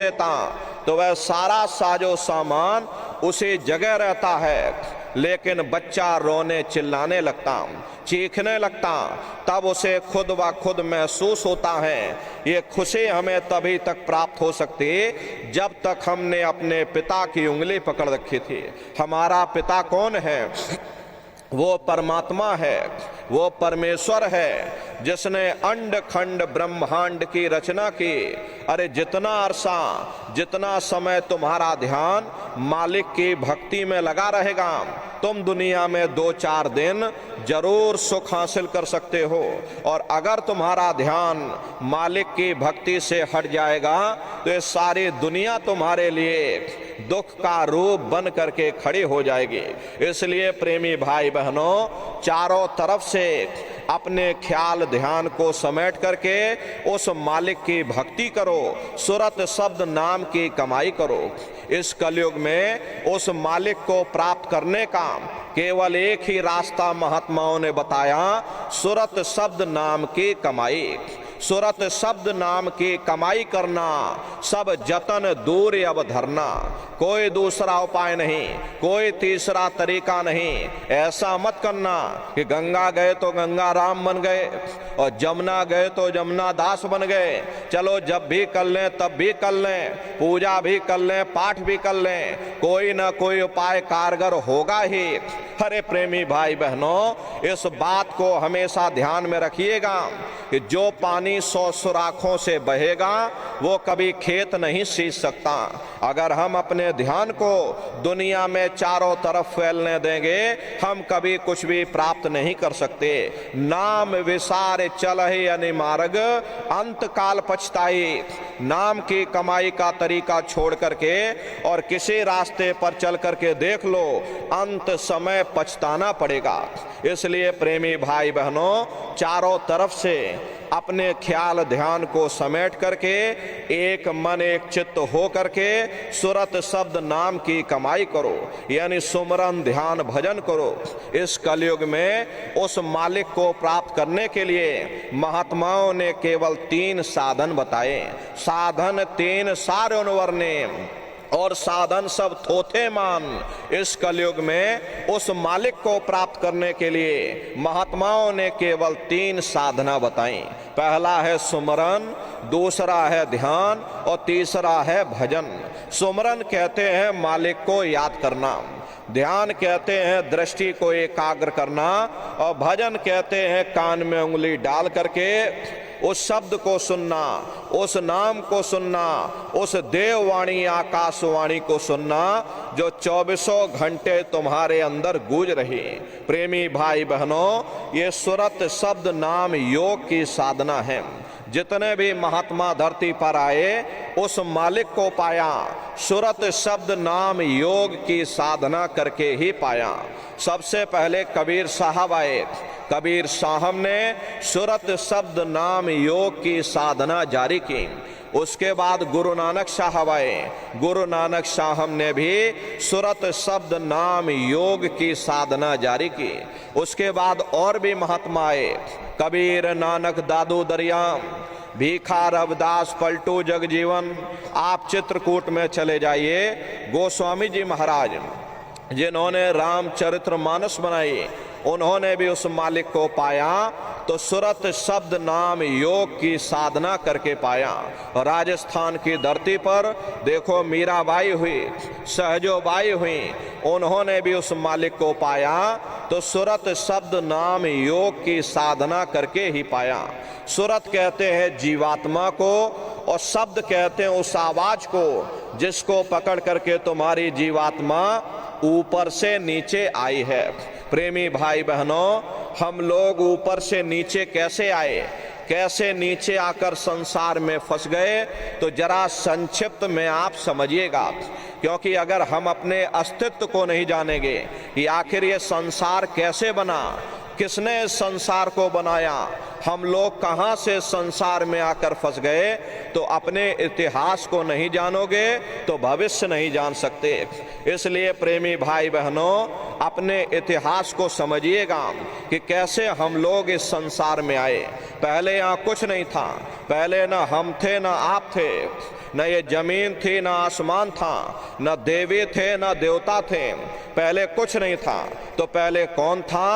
देता तो वह सारा साजो सामान उसी जगह रहता है, लेकिन बच्चा रोने चिल्लाने लगता, चीखने लगता, तब उसे खुद ब खुद महसूस होता है। ये खुशी हमें तभी तक प्राप्त हो सकती जब तक हमने अपने पिता की उंगली पकड़ रखी थी। हमारा पिता कौन है? वो परमात्मा है, वो परमेश्वर है जिसने अंड खंड ब्रह्मांड की रचना की। अरे जितना अरसा, जितना समय तुम्हारा ध्यान मालिक की भक्ति में लगा रहेगा, तुम दुनिया में 2-4 दिन जरूर सुख हासिल कर सकते हो। और अगर तुम्हारा ध्यान मालिक की भक्ति से हट जाएगा तो ये सारी दुनिया तुम्हारे लिए दुख का रूप बन करके खड़ी हो जाएगी। इसलिए प्रेमी भाई बहनों, चारों तरफ से अपने ख्याल ध्यान को समेट करके उस मालिक की भक्ति करो, सूरत शब्द नाम की कमाई करो। इस कलयुग में उस मालिक को प्राप्त करने का केवल एक ही रास्ता महात्माओं ने बताया, सूरत शब्द नाम की कमाई। सूरत शब्द नाम की कमाई करना, सब जतन दूर अब धरना। कोई दूसरा उपाय नहीं, कोई तीसरा तरीका नहीं। ऐसा मत करना कि गंगा गए तो गंगा राम बन गए और जमुना गए तो जमुना दास बन गए। चलो जब भी कर लें तब भी कर लें, पूजा भी कर लें, पाठ भी कर लें, कोई ना कोई उपाय कारगर होगा ही। अरे प्रेमी भाई बहनों, इस बात को हमेशा ध्यान में रखिएगा कि जो पानी 100 सुराखों से बहेगा वो कभी खेत नहीं सींच सकता। अगर हम अपने ध्यान को दुनिया में चारों तरफ फैलने देंगे, हम कभी कुछ भी प्राप्त नहीं कर सकते। नाम विसार चल ही अनिमार्ग, अंत काल पछताई। नाम की कमाई का तरीका छोड़ करके और किसी रास्ते पर चल करके देख लो, अंत समय पछताना पड़ेगा। इसलिए प्रेमी भाई बहनों, चारों तरफ से अपने ख्याल ध्यान को समेट करके एक मन एक चित्त हो करके सूरत शब्द नाम की कमाई करो, यानी सुमरन ध्यान भजन करो। इस कलयुग में उस मालिक को प्राप्त करने के लिए महात्माओं ने केवल 3 साधन बताए। साधन 3 सारे वर्णे और साधन सब थोथे मान। इस कलयुग में उस मालिक को प्राप्त करने के लिए महात्माओं ने केवल 3 साधना बताई। पहला है सुमरन, दूसरा है ध्यान और तीसरा है भजन। सुमरन कहते हैं मालिक को याद करना, ध्यान कहते हैं दृष्टि को एकाग्र करना, और भजन कहते हैं कान में उंगली डाल करके उस शब्द को सुनना, उस नाम को सुनना, उस देववाणी आकाशवाणी को सुनना जो 24 घंटे तुम्हारे अंदर गूंज रही। प्रेमी भाई बहनों, ये सूरत शब्द नाम योग की साधना है। जितने भी महात्मा धरती पर आए उस मालिक को पाया, सूरत शब्द नाम योग की साधना करके ही पाया। सबसे पहले कबीर साहब आए, कबीर साहब ने सूरत शब्द नाम योग की साधना जारी की। उसके बाद गुरु नानक साहब आए, गुरु नानक साहब ने भी सूरत शब्द नाम योग की साधना जारी की। उसके बाद और भी महात्मा आए, कबीर नानक दादू दरियाम, भीखा रविदास पलटू जगजीवन। आप चित्रकूट में चले जाइए, गोस्वामी जी महाराज जिन्होंने रामचरितमानस बनाई, उन्होंने भी उस मालिक को पाया तो सूरत शब्द नाम योग की साधना करके पाया। राजस्थान की धरती पर देखो मीराबाई हुई, सहजोबाई हुई, उन्होंने भी उस मालिक को पाया तो सूरत शब्द नाम योग की साधना करके ही पाया। सूरत कहते हैं जीवात्मा को और शब्द कहते हैं उस आवाज को जिसको पकड़ करके तुम्हारी जीवात्मा ऊपर से नीचे आई है। प्रेमी भाई बहनों, हम लोग ऊपर से नीचे कैसे आए, कैसे नीचे आकर संसार में फंस गए, तो जरा संक्षिप्त में आप समझिएगा। क्योंकि अगर हम अपने अस्तित्व को नहीं जानेंगे कि आखिर ये संसार कैसे बना, किसने इस संसार को बनाया, हम लोग कहाँ से संसार में आकर फंस गए। तो अपने इतिहास को नहीं जानोगे तो भविष्य नहीं जान सकते। इसलिए प्रेमी भाई बहनों, अपने इतिहास को समझिएगा कि कैसे हम लोग इस संसार में आए। पहले यहाँ कुछ नहीं था, पहले न हम थे न आप थे, न ये जमीन थी न आसमान था, न देवी थे न देवता थे, पहले कुछ नहीं था। तो पहले कौन था?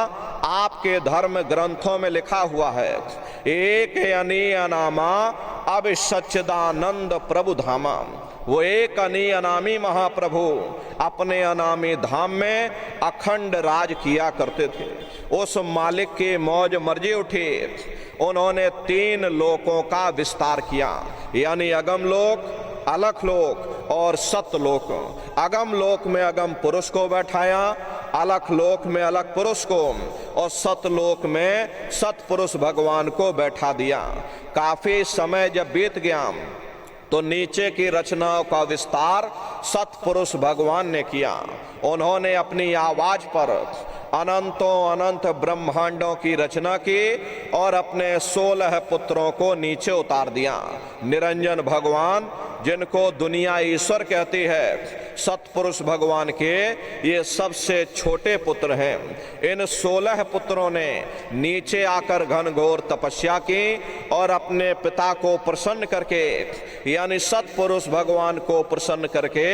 आपके धर्म ग्रंथों में लिखा हुआ है, एक अनी अनामा अब सच्चिदानंद प्रभु धामा। वो एक अनी अनामी महाप्रभु अपने अनामी धाम में अखंड राज किया करते थे। उस मालिक की मौज मर्जी उठी, उन्होंने 3 लोकों का विस्तार किया, यानी अगम लोक, अलख लोक और सतलोक। अगम लोक में अगम पुरुष को बैठाया, अलख लोक में अलख पुरुष को, और सतलोक में सतपुरुष भगवान को बैठा दिया। काफी समय जब बीत गया तो नीचे की रचनाओं का विस्तार सतपुरुष भगवान ने किया। उन्होंने अपनी आवाज पर अनंतों अनंत ब्रह्मांडों की रचना की और अपने 16 पुत्रों को नीचे उतार दिया। निरंजन भगवान, जिनको दुनिया ईश्वर कहती है, सतपुरुष भगवान के ये सबसे छोटे पुत्र हैं। इन 16 पुत्रों ने नीचे आकर घनघोर तपस्या की और अपने पिता को प्रसन्न करके, यानी सतपुरुष भगवान को प्रसन्न करके,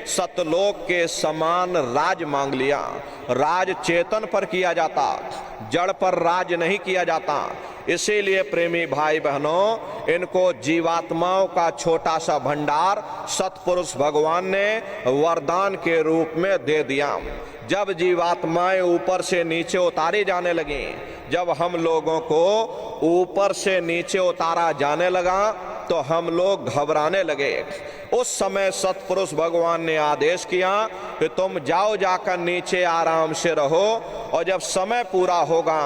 सतलोक के समान राज मांग लिया। राज चेतन पर किया जाता, जड़ पर राज नहीं किया जाता। इसीलिए प्रेमी भाई बहनों, इनको जीवात्माओं का छोटा सा भंडार सतपुरुष भगवान ने वरदान के रूप में दे दिया। जब जीवात्माएं ऊपर से नीचे उतारी जाने लगी, जब हम लोगों को ऊपर से नीचे उतारा जाने लगा तो हम लोग घबराने लगे। उस समय सतपुरुष भगवान ने आदेश किया कि तुम जाओ, जाकर नीचे आराम से रहो, और जब समय पूरा होगा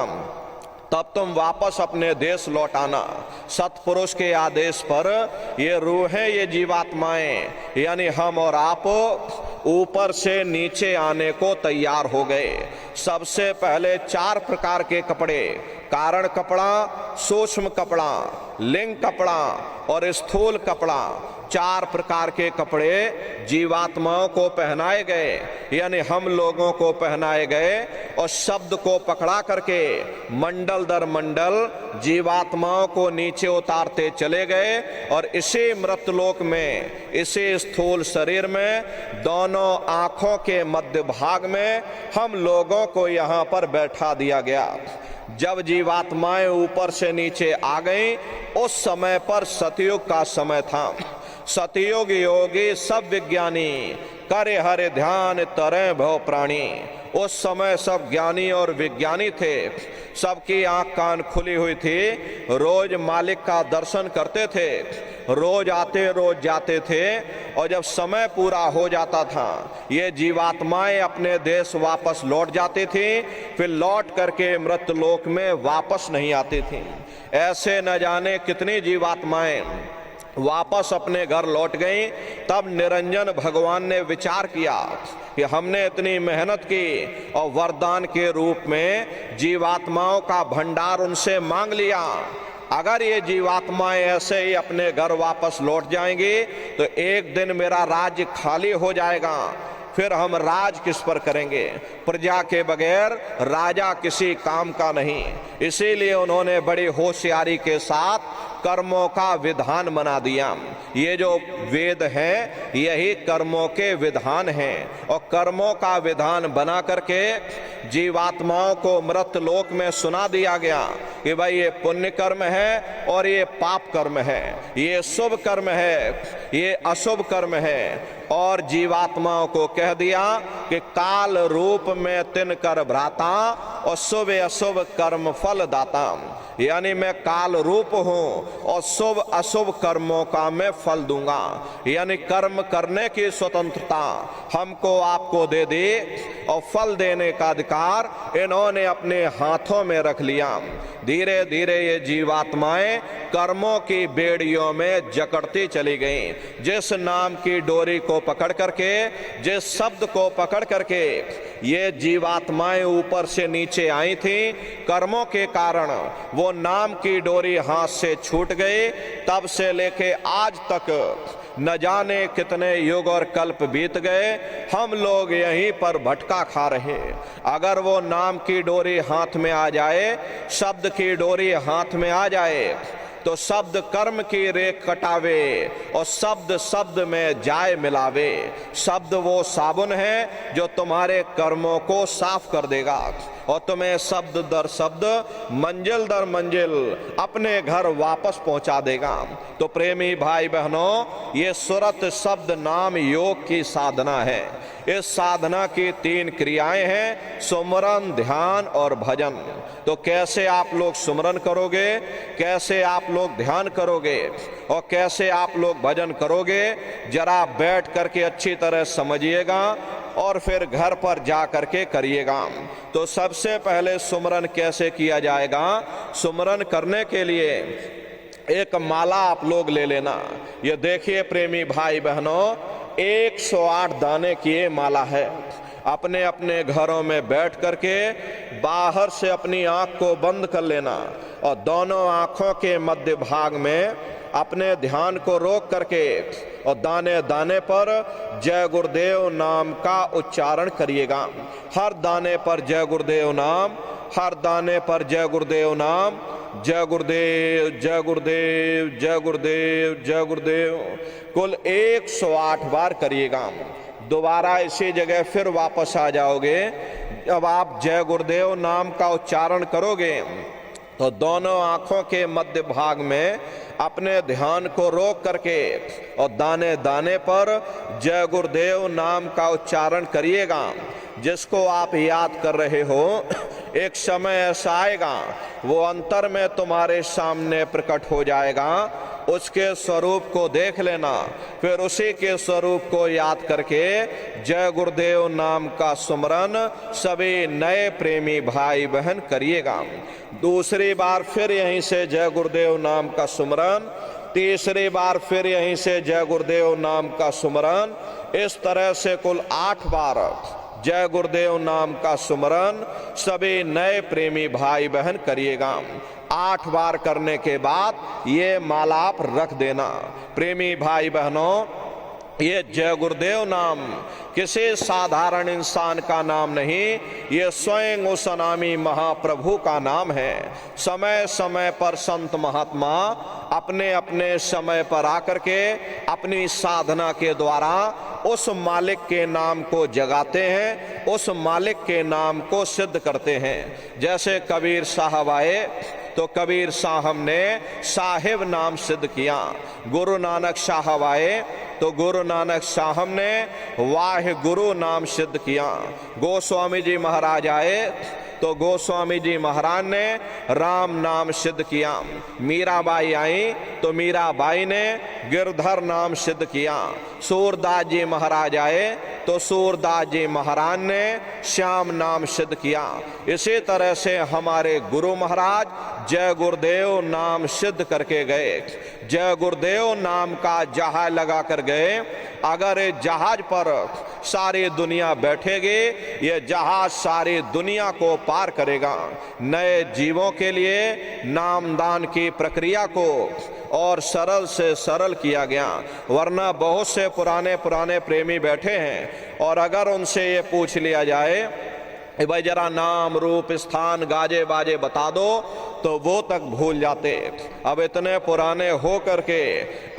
तब तुम वापस अपने देश लौट आना। सतपुरुष के आदेश पर ये रूहें, ये जीवात्माएं, यानी हम और आप, ऊपर से नीचे आने को तैयार हो गए। सबसे पहले 4 प्रकार के कपड़े, कारण कपड़ा, सूक्ष्म कपड़ा, लिंग कपड़ा और स्थूल कपड़ा, 4 प्रकार के कपड़े जीवात्माओं को पहनाए गए, यानी हम लोगों को पहनाए गए। और शब्द को पकड़ा करके मंडल दर मंडल जीवात्माओं को नीचे उतारते चले गए। और इसी मृतलोक में, इसी स्थूल शरीर में, दोनों आंखों के मध्य भाग में हम लोगों को यहाँ पर बैठा दिया गया। जब जीवात्माएं ऊपर से नीचे आ गईं, उस समय पर सतयुग का समय था। सतयुग योगी सब विज्ञानी, करे हरे ध्यान तरे भव प्राणी। उस समय सब ज्ञानी और विज्ञानी थे, सबकी आंख कान खुली हुई थी, रोज मालिक का दर्शन करते थे, रोज आते रोज जाते थे। और जब समय पूरा हो जाता था, ये जीवात्माएं अपने देश वापस लौट जाती थी, फिर लौट करके मृतलोक में वापस नहीं आती थी। ऐसे न जाने कितनी जीवात्माएं वापस अपने घर लौट गईं। तब निरंजन भगवान ने विचार किया कि हमने इतनी मेहनत की और वरदान के रूप में जीवात्माओं का भंडार उनसे मांग लिया, अगर ये जीवात्माएं ऐसे ही अपने घर वापस लौट जाएंगी तो एक दिन मेरा राज्य खाली हो जाएगा, फिर हम राज किस पर करेंगे। प्रजा के बगैर राजा किसी काम का नहीं। इसीलिए उन्होंने बड़ी होशियारी के साथ कर्मों का विधान बना दिया। ये जो वेद हैं, यही कर्मों के विधान हैं। और कर्मों का विधान बना करके जीवात्माओं को मृत लोक में सुना दिया गया कि भाई ये पुण्य कर्म है और ये पाप कर्म है, ये शुभ कर्म है, ये अशुभ कर्म है। और जीवात्माओं को कह दिया कि काल रूप में तिन कर भ्राता और शुभ अशुभ कर्म फल दाता, यानी मैं काल रूप हूं और शुभ अशुभ कर्मों का मैं फल दूंगा। यानी कर्म करने की स्वतंत्रता हमको आपको दे दी और फल देने का अधिकार इन्होंने अपने हाथों में रख लिया। धीरे धीरे ये जीवात्माएं कर्मों की बेड़ियों में जकड़ती चली गईं। जिस नाम की डोरी को पकड़ करके, जिस शब्द को पकड़ करके ये जीवात्माएं ऊपर से नीचे आई थी, कर्मों के कारण वो नाम की डोरी हाथ से छूट गई। तब से लेके आज तक न जाने कितने युग और कल्प बीत गए, हम लोग यहीं पर भटका खा रहे। अगर वो नाम की डोरी हाथ में आ जाए, शब्द की डोरी हाथ में आ जाए, तो शब्द कर्म की रेख कटावे और शब्द शब्द में जाए मिलावे। शब्द वो साबुन है जो तुम्हारे कर्मों को साफ कर देगा और तुम्हें शब्द दर शब्द, मंजिल दर मंजिल अपने घर वापस पहुंचा देगा। तो प्रेमी भाई बहनों, ये सुरत शब्द नाम योग की साधना है। इस साधना की 3 क्रियाएं हैं, सुमरन, ध्यान और भजन। तो कैसे आप लोग सुमरन करोगे, कैसे आप लोग ध्यान करोगे और कैसे आप लोग भजन करोगे, जरा बैठ करके अच्छी तरह समझिएगा और फिर घर पर जा करके करिएगा। तो सबसे पहले सुमरन कैसे किया जाएगा? सुमरन करने के लिए एक माला आप लोग ले लेना। ये देखिए प्रेमी भाई बहनों, 108 दाने की ये माला है। अपने अपने घरों में बैठ करके बाहर से अपनी आंख को बंद कर लेना और दोनों आंखों के मध्य भाग में अपने ध्यान को रोक करके और दाने दाने पर जय गुरुदेव नाम का उच्चारण करिएगा। हर दाने पर जय गुरुदेव नाम, हर दाने पर जय गुरुदेव नाम, जय गुरुदेव, जय गुरुदेव, जय गुरुदेव, जय गुरुदेव, कुल 108 बार करिएगा। दोबारा इसी जगह फिर वापस आ जाओगे। जब आप जय गुरुदेव नाम का उच्चारण करोगे तो दोनों आंखों के मध्य भाग में अपने ध्यान को रोक करके और दाने दाने पर जय गुरुदेव नाम का उच्चारण करिएगा। जिसको आप याद कर रहे हो, एक समय ऐसा आएगा वो अंतर में तुम्हारे सामने प्रकट हो जाएगा। उसके स्वरूप को देख लेना, फिर उसी के स्वरूप को याद करके जय गुरुदेव नाम का सुमरन सभी नए प्रेमी भाई बहन करिएगा। दूसरी बार फिर यहीं से जय गुरुदेव नाम का सुमरन, तीसरी बार फिर यहीं से जय गुरुदेव नाम का सुमरन। इस तरह से कुल 8 बार जय गुरुदेव नाम का सुमरन सभी नए प्रेमी भाई बहन करिएगा। 8 बार करने के बाद ये माला आप रख देना। प्रेमी भाई बहनों, ये जय गुरुदेव नाम किसी साधारण इंसान का नाम नहीं, ये स्वयं उस अनामी महाप्रभु का नाम है। समय समय पर संत महात्मा अपने अपने समय पर आकर के अपनी साधना के द्वारा उस मालिक के नाम को जगाते हैं, उस मालिक के नाम को सिद्ध करते हैं। जैसे कबीर साहब आए तो कबीर साहब ने साहिब नाम सिद्ध किया। गुरु नानक साहब आए तो गुरु नानक साहब ने वाह गुरु नाम सिद्ध किया। गोस्वामी जी महाराज आए तो गोस्वामी जी महाराज ने राम नाम सिद्ध किया। मीराबाई आई तो मीराबाई ने गिरधर नाम सिद्ध किया। सूरदास जी महाराज आए तो सूरदास जी महाराज ने श्याम नाम सिद्ध किया। इसी तरह से हमारे गुरु महाराज जय गुरुदेव नाम सिद्ध करके गए। जय गुरुदेव नाम का जहाज लगा कर गए। अगर इस जहाज पर सारी दुनिया बैठेगी, ये जहाज सारी दुनिया को पार करेगा। नए जीवों के लिए नामदान की प्रक्रिया को और सरल से सरल किया गया। वरना बहुत से पुराने पुराने प्रेमी बैठे हैं और अगर उनसे ये पूछ लिया जाए भाई जरा नाम रूप स्थान गाजे बाजे बता दो, तो वो तक भूल जाते। अब इतने पुराने हो करके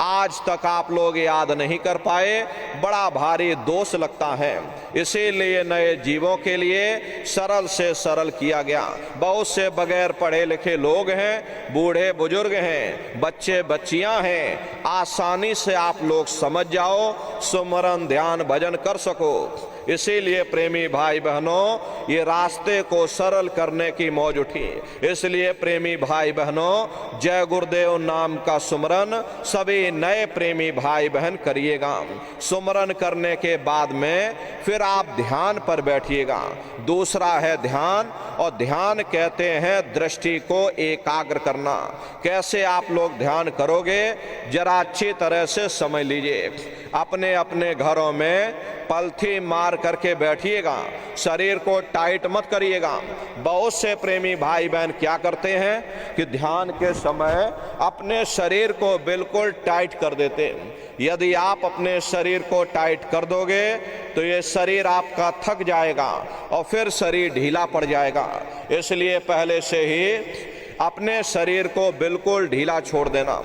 आज तक आप लोग याद नहीं कर पाए, बड़ा भारी दोष लगता है। इसीलिए नए जीवों के लिए सरल से सरल किया गया। बहुत से बगैर पढ़े लिखे लोग हैं, बूढ़े बुजुर्ग हैं, बच्चे बच्चियां हैं, आसानी से आप लोग समझ जाओ, सुमरन ध्यान भजन कर सको। इसीलिए प्रेमी भाई बहनों, ये रास्ते को सरल करने की मौज उठी। इसलिए प्रेमी भाई बहनों, जय गुरुदेव नाम का सुमरन सभी नए प्रेमी भाई बहन करिएगा। सुमरन करने के बाद में फिर आप ध्यान पर बैठिएगा। दूसरा है ध्यान, और ध्यान कहते हैं दृष्टि को एकाग्र करना। कैसे आप लोग ध्यान करोगे, जरा अच्छी तरह से समझ लीजिए। अपने अपने घरों में पलथी मार करके बैठिएगा, शरीर को टाइट मत करिएगा। बहुत से प्रेमी भाई बहन क्या करते हैं कि ध्यान के समय अपने शरीर को बिल्कुल टाइट कर देते हैं। यदि आप अपने शरीर को टाइट कर दोगे तो ये शरीर आपका थक जाएगा और फिर शरीर ढीला पड़ जाएगा। इसलिए पहले से ही अपने शरीर को बिल्कुल ढीला छोड़ देना।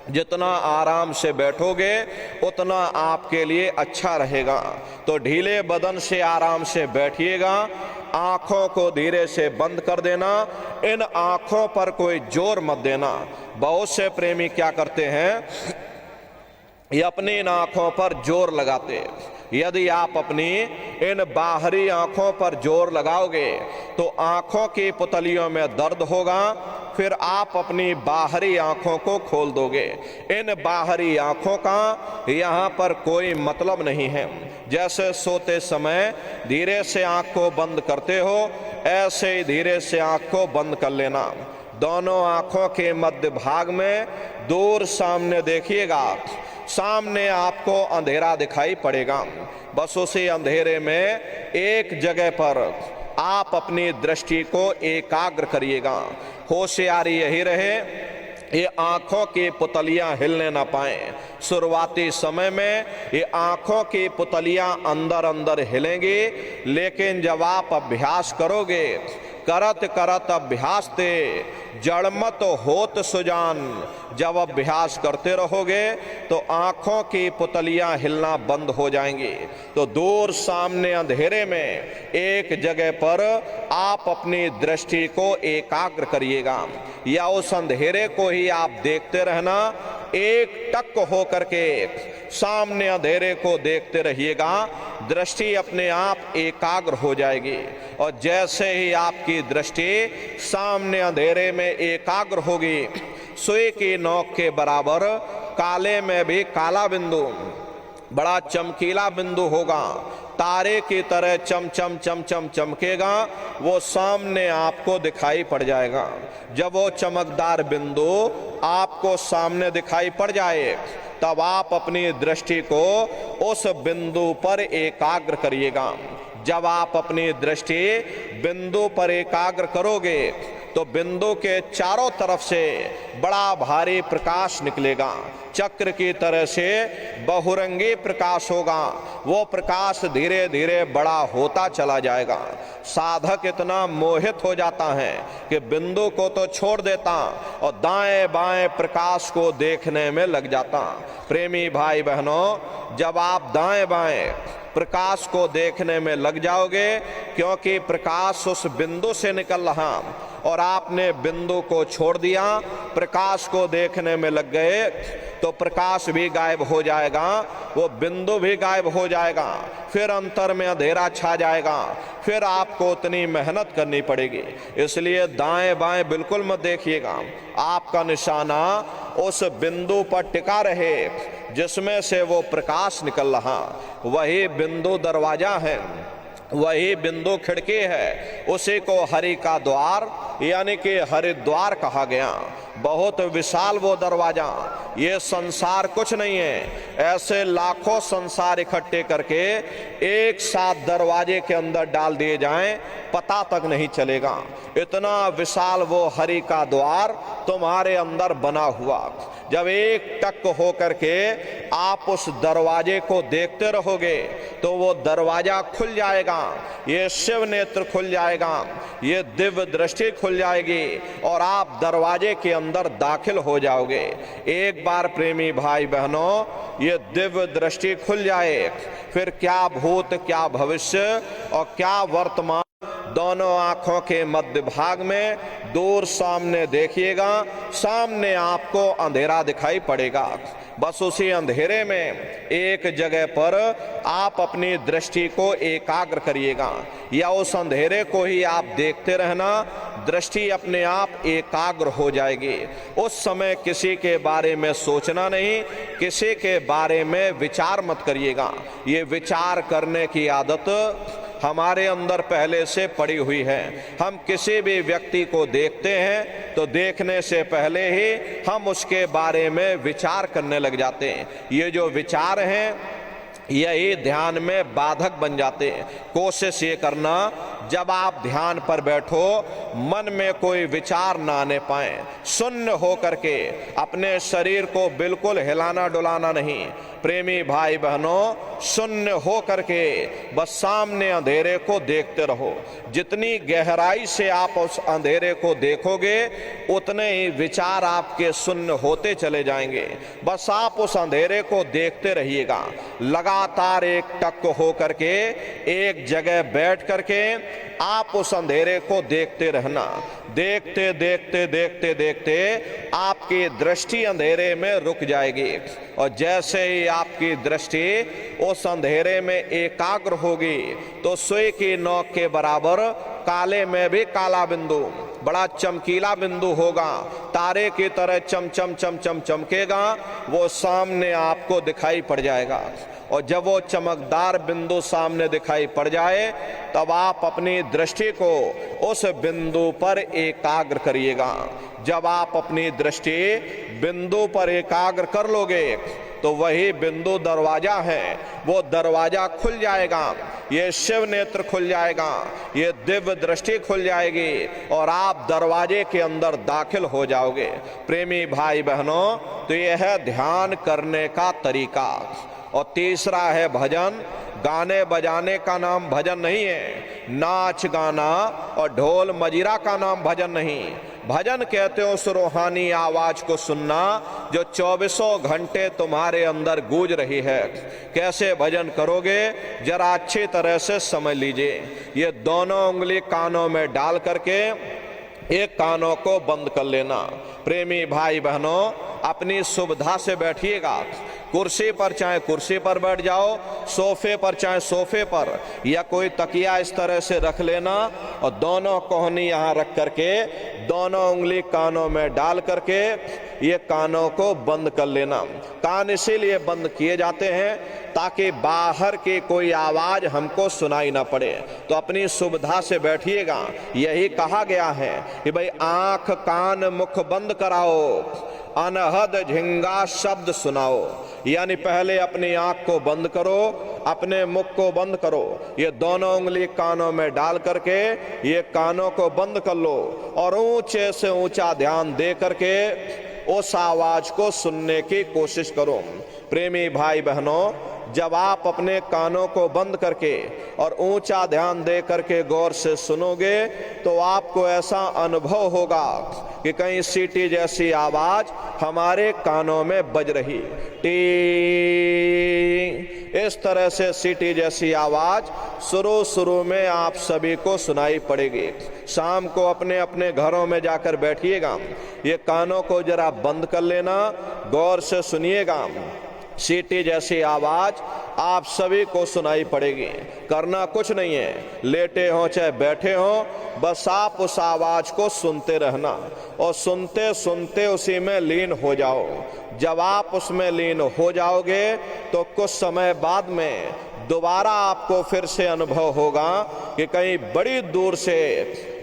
जितना आराम से बैठोगे उतना आपके लिए अच्छा रहेगा। तो ढीले बदन से आराम से बैठिएगा, आंखों को धीरे से बंद कर देना, इन आंखों पर कोई जोर मत देना। बहुत से प्रेमी क्या करते हैं, ये अपनी इन आंखों पर जोर लगाते। यदि आप अपनी इन बाहरी आंखों पर जोर लगाओगे तो आंखों की पुतलियों में दर्द होगा, फिर आप अपनी बाहरी आंखों को खोल दोगे। इन बाहरी आंखों का यहाँ पर कोई मतलब नहीं है। जैसे सोते समय धीरे से आंख को बंद करते हो, ऐसे ही धीरे से आंख को बंद कर लेना। दोनों आंखों के मध्य भाग में दूर सामने देखिएगा, सामने आपको अंधेरा दिखाई पड़ेगा। बस उसी अंधेरे में एक जगह पर आप अपनी दृष्टि को एकाग्र करिएगा। होशियारी यही रहे ये आंखों की पुतलियां हिलने ना पाएं। शुरुआती समय में ये आंखों की पुतलियां अंदर अंदर हिलेंगी, लेकिन जब आप अभ्यास करोगे, करत करत अभ्यास ते जड़मत होत सुजान, जब अभ्यास करते रहोगे तो आंखों की पुतलियां हिलना बंद हो जाएंगी। तो दूर सामने अंधेरे में एक जगह पर आप अपनी दृष्टि को एकाग्र करिएगा, या उस अंधेरे को ही आप देखते रहना। एक टक हो करके सामने अंधेरे को देखते रहिएगा, दृष्टि अपने आप एकाग्र हो जाएगी। और जैसे ही आपकी दृष्टि सामने अंधेरे में एकाग्र होगी, सुई की नोक के बराबर काले में भी काला बिंदु, बड़ा चमकीला बिंदु होगा, तारे की तरह चम चम चम चम चमकेगा, वो सामने आपको दिखाई पड़ जाएगा। जब वो चमकदार बिंदु आपको सामने दिखाई पड़ जाए, तब आप अपनी दृष्टि को उस बिंदु पर एकाग्र करिएगा। जब आप अपनी दृष्टि बिंदु पर एकाग्र करोगे तो बिंदु के चारों तरफ से बड़ा भारी प्रकाश निकलेगा, चक्र की तरह से बहुरंगी प्रकाश होगा। वो प्रकाश धीरे धीरे बड़ा होता चला जाएगा। साधक इतना मोहित हो जाता है कि बिंदु को तो छोड़ देता और दाएं बाएं प्रकाश को देखने में लग जाता। प्रेमी भाई बहनों, जब आप दाएं बाएं प्रकाश को देखने में लग जाओगे, क्योंकि प्रकाश उस बिंदु से निकल रहा और आपने बिंदु को छोड़ दिया, प्रकाश को देखने में लग गए, तो प्रकाश भी गायब हो जाएगा, वो बिंदु भी गायब हो जाएगा, फिर अंतर में अंधेरा छा जाएगा, फिर आपको उतनी मेहनत करनी पड़ेगी। इसलिए दाएं बाएं बिल्कुल मत देखिएगा, आपका निशाना उस बिंदु पर टिका रहे जिसमें से वो प्रकाश निकल रहा। वही बिंदु दरवाजा है, वही बिंदु खिड़की है, उसी को हरि का द्वार यानी कि हरिद्वार कहा गया। बहुत विशाल वो दरवाजा, ये संसार कुछ नहीं है। ऐसे लाखों संसार इकट्ठे करके एक साथ दरवाजे के अंदर डाल दिए जाएं, पता तक नहीं चलेगा। इतना विशाल वो हरि का द्वार तुम्हारे अंदर बना हुआ। जब एक टक हो करके आप उस दरवाजे को देखते रहोगे तो वो दरवाजा खुल जाएगा, ये शिव नेत्र खुल जाएगा, ये दिव्य दृष्टि खुल जाएगी और आप दरवाजे के अंदर दाखिल हो जाओगे। एक बार प्रेमी भाई बहनों ये दिव्य दृष्टि खुल जाए, फिर क्या भूत क्या भविष्य और क्या वर्तमान दोनों आंखों के मध्य भाग में दूर सामने देखिएगा, सामने आपको अंधेरा दिखाई पड़ेगा। बस उसी अंधेरे में एक जगह पर आप अपनी दृष्टि को एकाग्र करिएगा, या उस अंधेरे को ही आप देखते रहना, दृष्टि अपने आप एकाग्र हो जाएगी। उस समय किसी के बारे में सोचना नहीं, किसी के बारे में विचार मत करिएगा। ये विचार करने की आदत हमारे अंदर पहले से पड़ी हुई है। हम किसी भी व्यक्ति को देखते हैं तो देखने से पहले ही हम उसके बारे में विचार करने लग जाते हैं। ये जो विचार हैं यही ध्यान में बाधक बन जाते हैं। कोशिश ये करना, जब आप ध्यान पर बैठो मन में कोई विचार ना आने पाए, शून्य हो करके अपने शरीर को बिल्कुल हिलाना डुलाना नहीं। प्रेमी भाई बहनों, शून्य हो करके बस सामने अंधेरे को देखते रहो। जितनी गहराई से आप उस अंधेरे को देखोगे उतने ही विचार आपके शून्य होते चले जाएंगे। बस आप उस अंधेरे को देखते रहिएगा। लगातार एक टक हो करके एक जगह बैठ करके आप उस अंधेरे को देखते रहना। देखते देखते देखते देखते आपकी दृष्टि अंधेरे में रुक जाएगी और जैसे ही आपकी दृष्टि उस अंधेरे में एकाग्र होगी तो सुई की नोक के बराबर काले में भी काला बिंदु, बड़ा चमकीला बिंदु होगा, तारे की तरह चम चम चम चम चमकेगा, वो सामने आपको दिखाई पड़ जाएगा। और जब वो चमकदार बिंदु सामने दिखाई पड़ जाए तब आप अपनी दृष्टि को उस बिंदु पर एकाग्र करिएगा। जब आप अपनी दृष्टि बिंदु पर एकाग्र कर लोगे तो वही बिंदु दरवाजा है, वो दरवाजा खुल जाएगा, ये शिव नेत्र खुल जाएगा, ये दिव्य दृष्टि खुल जाएगी और आप दरवाजे के अंदर दाखिल हो जाओगे। प्रेमी भाई बहनों, तो यह है ध्यान करने का तरीका। और तीसरा है भजन। गाने बजाने का नाम भजन नहीं है, नाच गाना और ढोल मजीरा का नाम भजन नहीं। भजन कहते हो उस रूहानी आवाज को सुनना जो 24 घंटे तुम्हारे अंदर गूंज रही है। कैसे भजन करोगे जरा अच्छी तरह से समझ लीजिए। ये दोनों उंगली कानों में डाल करके एक कानों को बंद कर लेना। प्रेमी भाई बहनों, अपनी सुविधा से बैठिएगा। कुर्सी पर चाहे कुर्सी पर बैठ जाओ, सोफे पर चाहे सोफे पर, या कोई तकिया इस तरह से रख लेना और दोनों कोहनी यहाँ रख करके दोनों उंगली कानों में डाल करके ये कानों को बंद कर लेना। कान इसीलिए बंद किए जाते हैं ताकि बाहर की कोई आवाज हमको सुनाई ना पड़े। तो अपनी सुविधा से बैठिएगा। यही कहा गया है कि भाई आंख कान मुख बंद कराओ, अनहद झिंगा शब्द सुनाओ। यानी पहले अपनी आंख को बंद करो, अपने मुख को बंद करो, ये दोनों उंगली कानों में डाल करके ये कानों को बंद कर लो और ऊंचे से ऊंचा ध्यान दे करके उस आवाज को सुनने की कोशिश करो। प्रेमी भाई बहनों, जब आप अपने कानों को बंद करके और ऊंचा ध्यान दे करके गौर से सुनोगे तो आपको ऐसा अनुभव होगा कि कहीं सीटी जैसी आवाज हमारे कानों में बज रही। टी, इस तरह से सीटी जैसी आवाज शुरू में आप सभी को सुनाई पड़ेगी। शाम को अपने अपने घरों में जाकर बैठिएगा, ये कानों को जरा बंद कर लेना, गौर से सुनिएगा। सीटी जैसी आवाज आप सभी को सुनाई पड़ेगी। करना कुछ नहीं है, लेटे हो चाहे बैठे हो, बस आप उस आवाज को सुनते रहना और सुनते सुनते उसी में लीन हो जाओ। जब आप उसमें लीन हो जाओगे तो कुछ समय बाद में दोबारा आपको फिर से अनुभव होगा कि कहीं बड़ी दूर से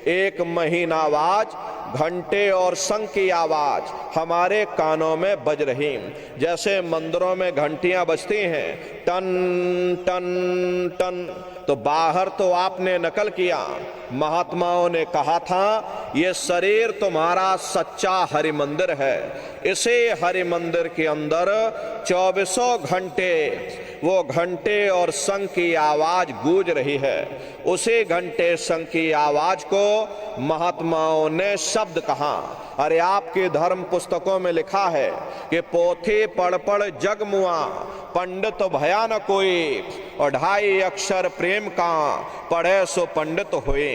एक महीन आवाज, घंटे और शंख की आवाज हमारे कानों में बज रही। जैसे मंदिरों में घंटियां बजती हैं, टन टन टन, तो बाहर तो आपने नकल किया। महात्माओं ने कहा था ये शरीर तुम्हारा सच्चा हरि मंदिर है। इसे हरि मंदिर के अंदर 24 घंटे वो घंटे और शंख की आवाज गूंज रही है। उसी घंटे शंख की आवाज को महात्माओं ने शब्द कहा। अरे आपके धर्म पुस्तकों में लिखा है कि पोथी पढ़ पढ़ जग मुआ, पंडित भया न कोई, और 2.5 अक्षर प्रेम का पढ़े सो पंडित हुए।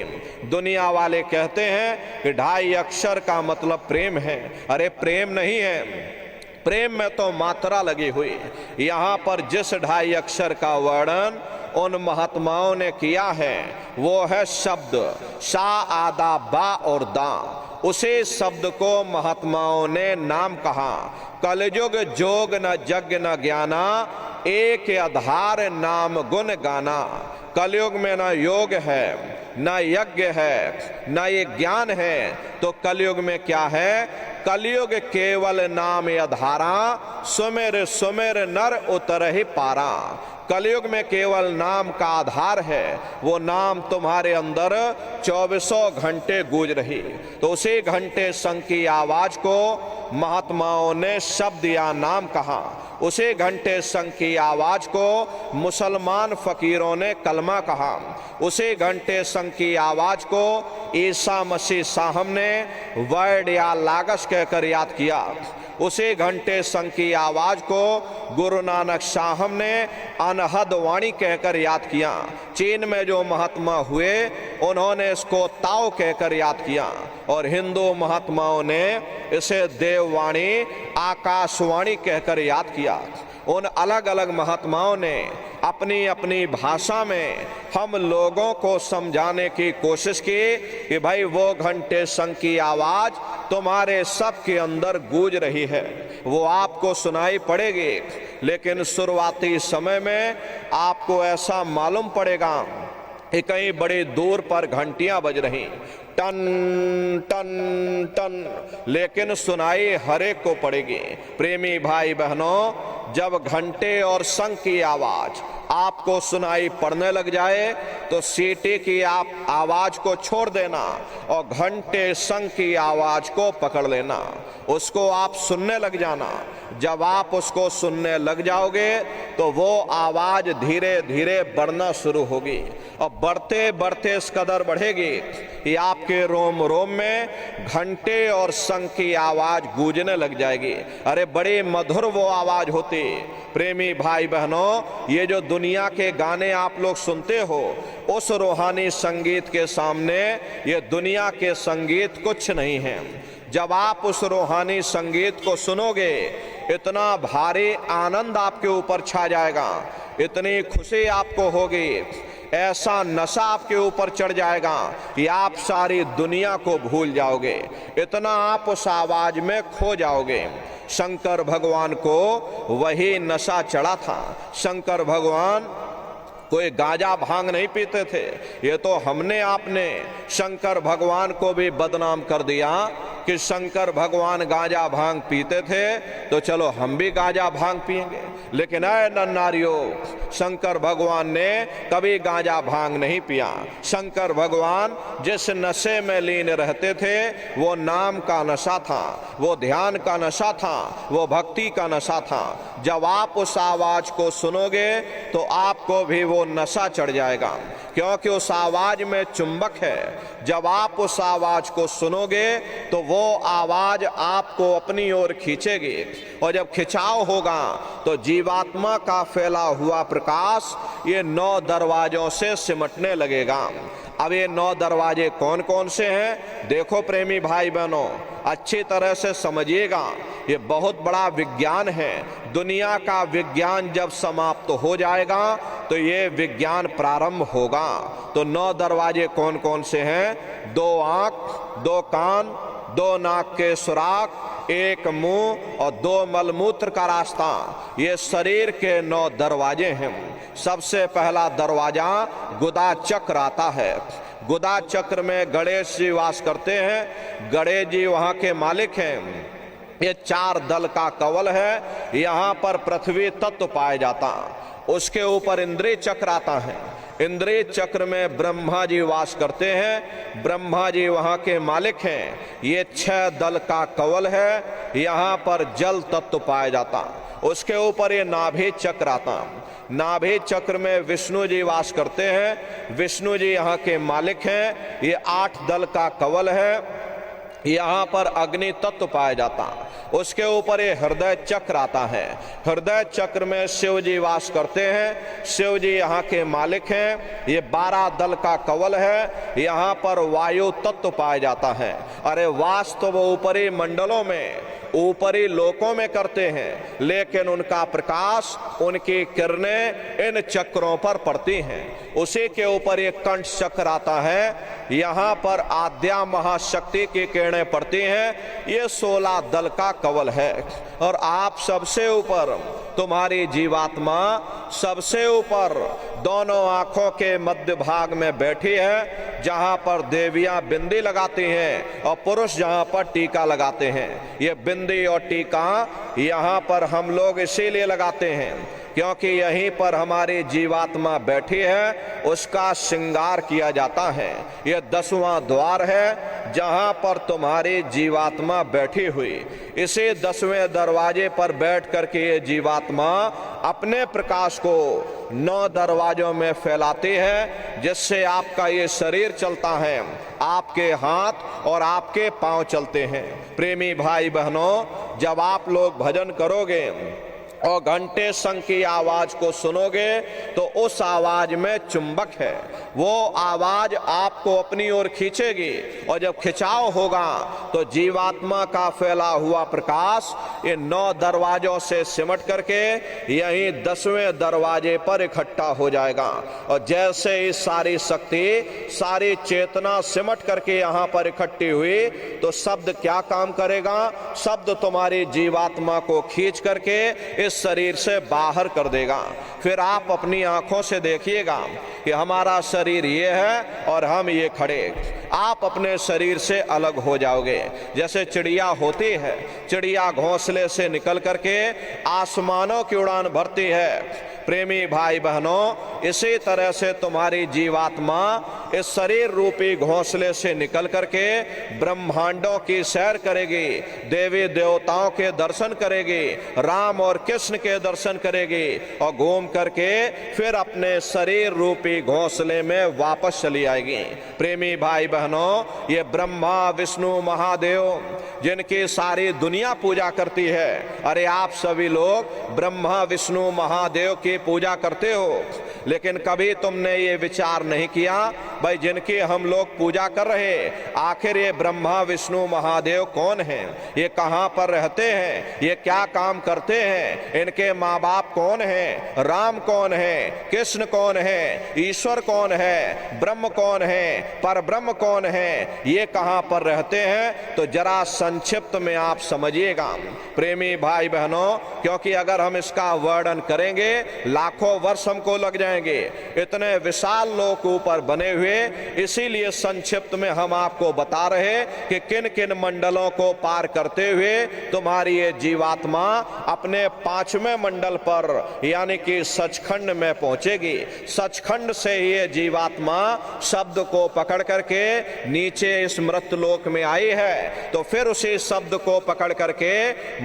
दुनिया वाले कहते हैं कि 2.5 अक्षर का मतलब प्रेम है। अरे प्रेम नहीं है, प्रेम में तो मात्रा लगी हुई। यहाँ पर जिस 2.5 अक्षर का वर्णन उन महात्माओं ने किया है वो है शब्द सा, आदा, बा और दा। उसे शब्द को महात्माओं ने नाम कहा। कलयुग जोग न यज्ञ न ज्ञाना, एक आधार नाम गुण गाना। कलयुग में न योग है, न यज्ञ है, न ये ज्ञान है, तो कलयुग में क्या है? कलयुग केवल नाम आधारा, सुमेर सुमेर नर उतर ही पारा। कलयुग में केवल नाम का आधार है, वो नाम तुम्हारे अंदर 2400 घंटे गूंज रही। तो उसी घंटे संग की आवाज को महात्माओं ने शब्द या नाम कहा। उसी घंटे संग की आवाज को मुसलमान फकीरों ने कलमा कहा। उसी घंटे संग की आवाज को ईसा मसीह साहब ने वर्ड या लागस कहकर याद किया। उसी घंटे संग की आवाज को गुरु नानक साहब ने अनहद वाणी कहकर याद किया। चीन में जो महात्मा हुए उन्होंने इसको ताओ कहकर याद किया, और हिंदू महात्माओं ने इसे देववाणी आकाशवाणी कहकर याद किया। उन अलग अलग महात्माओं ने अपनी अपनी भाषा में हम लोगों को समझाने की कोशिश की कि भाई वो घंटे संग की आवाज तुम्हारे सबके अंदर गूंज रही है, वो आपको सुनाई पड़ेगी। लेकिन शुरुआती समय में आपको ऐसा मालूम पड़ेगा कि कहीं बड़ी दूर पर घंटियां बज रही, टन टन टन, लेकिन सुनाई हर एक को पड़ेगी। प्रेमी भाई बहनों, जब घंटे और शंख की आवाज आपको सुनाई पड़ने लग जाए तो सीटी की आप आवाज को छोड़ देना और घंटे शंख की आवाज को पकड़ लेना, उसको आप सुनने लग जाना। जब आप उसको सुनने लग जाओगे तो वो आवाज धीरे धीरे बढ़ना शुरू होगी, और बढ़ते बढ़ते इस कदर बढ़ेगी कि आपके रोम रोम में घंटे और शंख की आवाज गूंजने लग जाएगी। अरे बड़ी मधुर वो आवाज होती। प्रेमी भाई बहनों, ये जो दुनिया के गाने आप लोग सुनते हो, उस रूहानी संगीत के सामने ये दुनिया के संगीत कुछ नहीं है। जब आप उस रूहानी संगीत को सुनोगे, इतना भारी आनंद आपके ऊपर छा जाएगा, इतनी खुशी आपको होगी, ऐसा नशा आपके ऊपर चढ़ जाएगा कि आप सारी दुनिया को भूल जाओगे, इतना आप उस आवाज में खो जाओगे। शंकर भगवान को वही नशा चढ़ा था। शंकर भगवान कोई गांजा भांग नहीं पीते थे। ये तो हमने आपने शंकर भगवान को भी बदनाम कर दिया कि शंकर भगवान गांजा भांग पीते थे तो चलो हम भी गांजा भांग पिएंगे। लेकिन ऐ नन्नारियों, शंकर भगवान ने कभी गांजा भांग नहीं पिया। शंकर भगवान जिस नशे में लीन रहते थे वो नाम का नशा था, वो ध्यान का नशा था, वो भक्ति का नशा था। जब आप उस आवाज को सुनोगे तो आपको भी वो नशा चढ़ जाएगा, क्योंकि उस आवाज में चुंबक है। जब आप उस आवाज को सुनोगे तो वो आवाज आपको अपनी ओर खींचेगी, और जब खिंचाव होगा तो जीवात्मा का फैला हुआ प्रकाश ये 9 दरवाजों से सिमटने लगेगा। अब ये 9 दरवाजे कौन कौन से हैं? देखो प्रेमी भाई बहनों, अच्छी तरह से समझिएगा, ये बहुत बड़ा विज्ञान है। दुनिया का विज्ञान जब समाप्त हो जाएगा तो ये विज्ञान प्रारंभ होगा। तो 9 दरवाजे कौन कौन से हैं? 2 आंख, 2 कान, 2 नाक के सुराख, 1 मुंह और 2 मलमूत्र का रास्ता, ये शरीर के 9 दरवाजे हैं। सबसे पहला दरवाजा गुदा चक्र आता है। गुदा चक्र में गणेश जी वास करते हैं। गणेश जी वहाँ के मालिक हैं। ये 4 दल का कवल है। यहाँ पर पृथ्वी तत्व पाया जाता, उसके ऊपर इंद्रिय चक्र आता है। इंद्रिय चक्र में ब्रह्मा जी वास करते हैं। ब्रह्मा जी वहाँ के मालिक हैं। ये 6 दल का कवल है। यहाँ पर जल तत्व पाया जाता, उसके ऊपर ये नाभि चक्र आता। नाभि चक्र में विष्णु जी वास करते हैं। विष्णु जी यहाँ के मालिक हैं। ये 8 दल का कवल है। यहाँ पर अग्नि तत्व पाया जाता, उसके ऊपर ये हृदय चक्र आता है। हृदय चक्र में शिव जी वास करते हैं। शिव जी यहाँ के मालिक हैं। ये 12 दल का कवल है। यहाँ पर वायु तत्व पाया जाता है। अरे वास तो वो ऊपरी मंडलों में, ऊपरी लोकों में करते हैं, लेकिन उनका प्रकाश, उनकी किरणें इन चक्रों पर पड़ती हैं। उसी के ऊपर एक कंठ चक्र आता है। यहाँ पर आद्या महाशक्ति की किरणें पड़ती हैं। ये 16 दल का कवल है। और आप सबसे ऊपर, तुम्हारी जीवात्मा सबसे ऊपर दोनों आंखों के मध्य भाग में बैठी है, जहां पर देवियां बिंदी लगाती हैं और पुरुष जहां पर टीका लगाते हैं। ये बिंदी और टीका यहाँ पर हम लोग इसीलिए लगाते हैं क्योंकि यहीं पर हमारी जीवात्मा बैठी है, उसका श्रृंगार किया जाता है। यह 10वां द्वार है जहां पर तुम्हारी जीवात्मा बैठी हुई। इसी 10वें दरवाजे पर बैठ करके ये जीवात्मा अपने प्रकाश को 9 दरवाजों में फैलाती है, जिससे आपका ये शरीर चलता है, आपके हाथ और आपके पांव चलते हैं। प्रेमी भाई बहनों, जब आप लोग भजन करोगे और घंटे शंख की आवाज को सुनोगे तो उस आवाज में चुंबक है, वो आवाज आपको अपनी ओर खींचेगी, और जब खिंचाव होगा तो जीवात्मा का फैला हुआ प्रकाश ये 9 दरवाजों से सिमट करके यहीं 10वें दरवाजे पर इकट्ठा हो जाएगा। और जैसे ही सारी शक्ति, सारी चेतना सिमट करके यहाँ पर इकट्ठी हुई तो शब्द क्या काम करेगा? शब्द तुम्हारी जीवात्मा को खींच करके इस शरीर से बाहर कर देगा। फिर आप अपनी आंखों से देखिएगा कि हमारा शरीर ये है और हम ये खड़े। आप अपने शरीर से अलग हो जाओगे। जैसे चिड़िया होती है, चिड़िया घोंसले से निकल करके आसमानों की उड़ान भरती है। प्रेमी भाई बहनों, इसी तरह से तुम्हारी जीवात्मा इस शरीर रूपी घोंसले से निकल करके ब्रह्मांडों की सैर करेगी, देवी देवताओं के दर्शन करेगी, राम और कृष्ण के दर्शन करेगी, और घूम करके फिर अपने शरीर रूपी घोंसले में वापस चली आएगी। प्रेमी भाई बहनों, ये ब्रह्मा विष्णु महादेव जिनकी सारी दुनिया पूजा करती है, अरे आप सभी लोग ब्रह्मा विष्णु महादेव की पूजा करते हो, लेकिन कभी तुमने ये विचार नहीं किया भाई जिनकी हम लोग पूजा कर रहे, आखिर ये ब्रह्मा विष्णु महादेव कौन हैं? ये कहाँ पर रहते हैं? ये क्या काम करते हैं? इनके माँ बाप कौन हैं? राम कौन है? कृष्ण कौन है? ईश्वर कौन है? ब्रह्म कौन है? पर ब्रह्म कौन है? ये कहाँ पर रहते हैं? तो जरा संक्षिप्त में आप समझिएगा प्रेमी भाई बहनों, क्योंकि अगर हम इसका वर्णन करेंगे लाखों वर्ष हमको लग जाएंगे। इतने विशाल लोक ऊपर बने हुए, इसीलिए संक्षिप्त में हम आपको बता रहे कि किन किन मंडलों को पार करते हुए तुम्हारी ये जीवात्मा अपने 5वें मंडल पर यानी कि सचखंड में पहुंचेगी। सचखंड से ये जीवात्मा शब्द को पकड़ करके नीचे इस मृत लोक में आई है, तो फिर उसी शब्द को पकड़ करके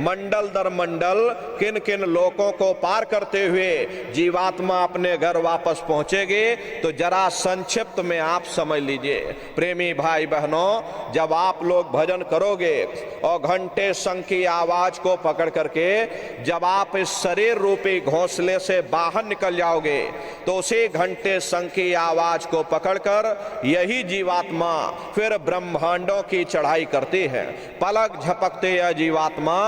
मंडल दर मंडल किन किन लोकों को पार करते हुए जीवात्मा अपने घर वापस पहुंचेगी। तो जरा संक्षिप्त में आप समझ लीजिए प्रेमी भाई बहनों, जब आप लोग भजन करोगे और घंटे शंख की आवाज को पकड़ करके जब आप इस शरीर रूपी घोंसले से बाहर निकल जाओगे तो उसी घंटे शंख की आवाज को पकड़कर यही जीवात्मा फिर ब्रह्मांडों की चढ़ाई करती है। पलक झपकते यह जीवात्मा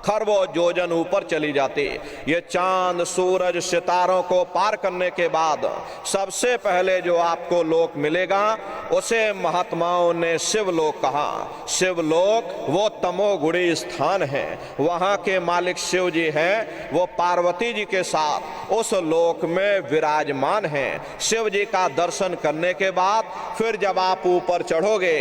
खरबों योजन ऊपर चली जाती। ये चांद सूरज सितारों को पार करने के बाद सबसे पहले जो आपको लोक मिलेगा उसे महात्माओं ने शिवलोक कहा। शिवलोक वो तमोगुणी स्थान है, वहां के मालिक शिव जी हैं, वो पार्वती जी के साथ उस लोक में विराजमान हैं। शिव जी का दर्शन करने के बाद फिर जब आप ऊपर चढ़ोगे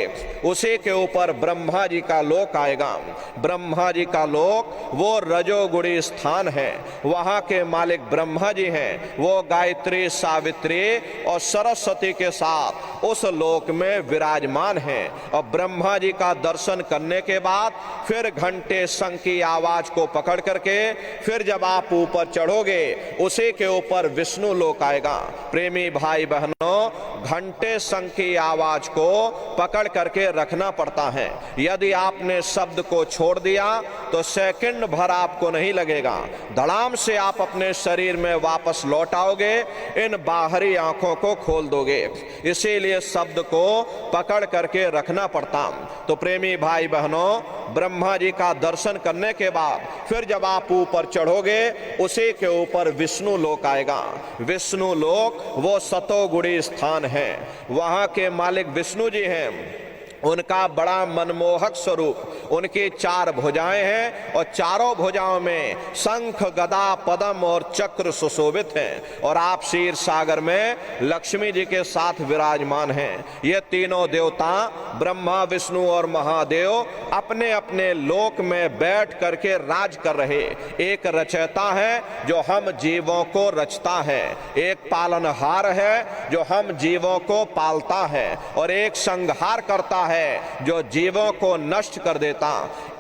उसी के ऊपर ब्रह्मा जी का लोक आएगा। ब्रह्मा जी का लोक वो रजोगुणी स्थान है, वहां के मालिक ब्रह्मा जी हैं, वो गायत्री सावित्री और सरस्वती के साथ उस लोक में विराजमान हैं। और ब्रह्मा जी का दर्शन करने के बाद फिर घंटे शंख की आवाज को पकड़ करके फिर जब आप ऊपर चढ़ोगे उसी के ऊपर विष्णु लोक आएगा। प्रेमी भाई बहनों, घंटे शंख की आवाज को पकड़ करके रखना पड़ता है। यदि आपने शब्द को छोड़ दिया तो सेकंड भर आपको नहीं लगेगा, धड़ाम से आप अपने शरीर में वापस लौट आओगे, इन बाहरी आंखों को खोल दोगे। इसीलिए शब्द को पकड़ करके रखना पड़ता। तो प्रेमी भाई बहनों, ब्रह्मा जी का दर्शन करने के बाद फिर जब आप ऊपर चढ़ोगे उसी के ऊपर विष्णु लोक आएगा। विष्णु लोक वो सतोगुणी स्थान है, वहां के मालिक विष्णु जी हैं। उनका बड़ा मनमोहक स्वरूप, उनकी 4 भुजाएं हैं और चारों भुजाओं में शंख, गदा, पद्म और चक्र सुशोभित हैं और आप क्षीर सागर में लक्ष्मी जी के साथ विराजमान हैं। ये तीनों देवता ब्रह्मा, विष्णु और महादेव अपने अपने लोक में बैठ करके राज कर रहे। एक रचयिता है जो हम जीवों को रचता है, एक पालनहार है जो हम जीवों को पालता है और एक संहार करता है जो जीवों को नष्ट कर देता।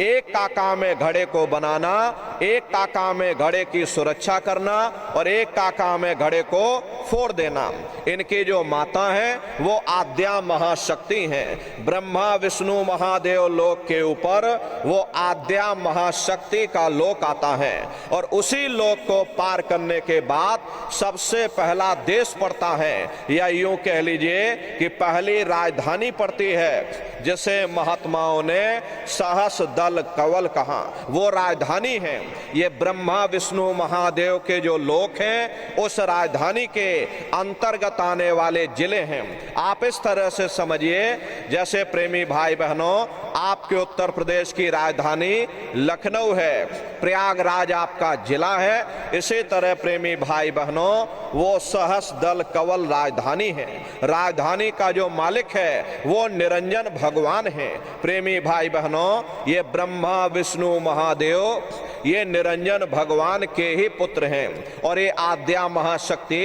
एक का काम है घड़े को बनाना, एक का काम है घड़े की सुरक्षा करना और एक का काम है घड़े को फोड़ देना। इनकी जो माता है वो आद्या महाशक्ति हैं। ब्रह्मा, विष्णु, महादेव लोक के ऊपर वो आद्या महाशक्ति का लोक आता है और उसी लोक को पार करने के बाद सबसे पहला देश पड़ता है, या यूं कह लीजिए कि पहली राजधानी पड़ती है जिसे महात्माओं ने सहस दल कवल कहा। वो राजधानी है, ये ब्रह्मा, विष्णु, महादेव के जो लोक हैं उस राजधानी के अंतर्गत आने वाले जिले हैं। आप इस तरह से समझिए जैसे प्रेमी भाई बहनों, आपके उत्तर प्रदेश की राजधानी लखनऊ है, प्रयागराज आपका जिला है, इसी तरह प्रेमी भाई बहनों वो सहस दल कवल राजधानी है। राजधानी का जो मालिक है वो निरंजन भगवान है। प्रेमी भाई बहनों, ये ब्रह्मा, विष्णु, महादेव ये निरंजन भगवान के ही पुत्र हैं और ये आद्या महाशक्ति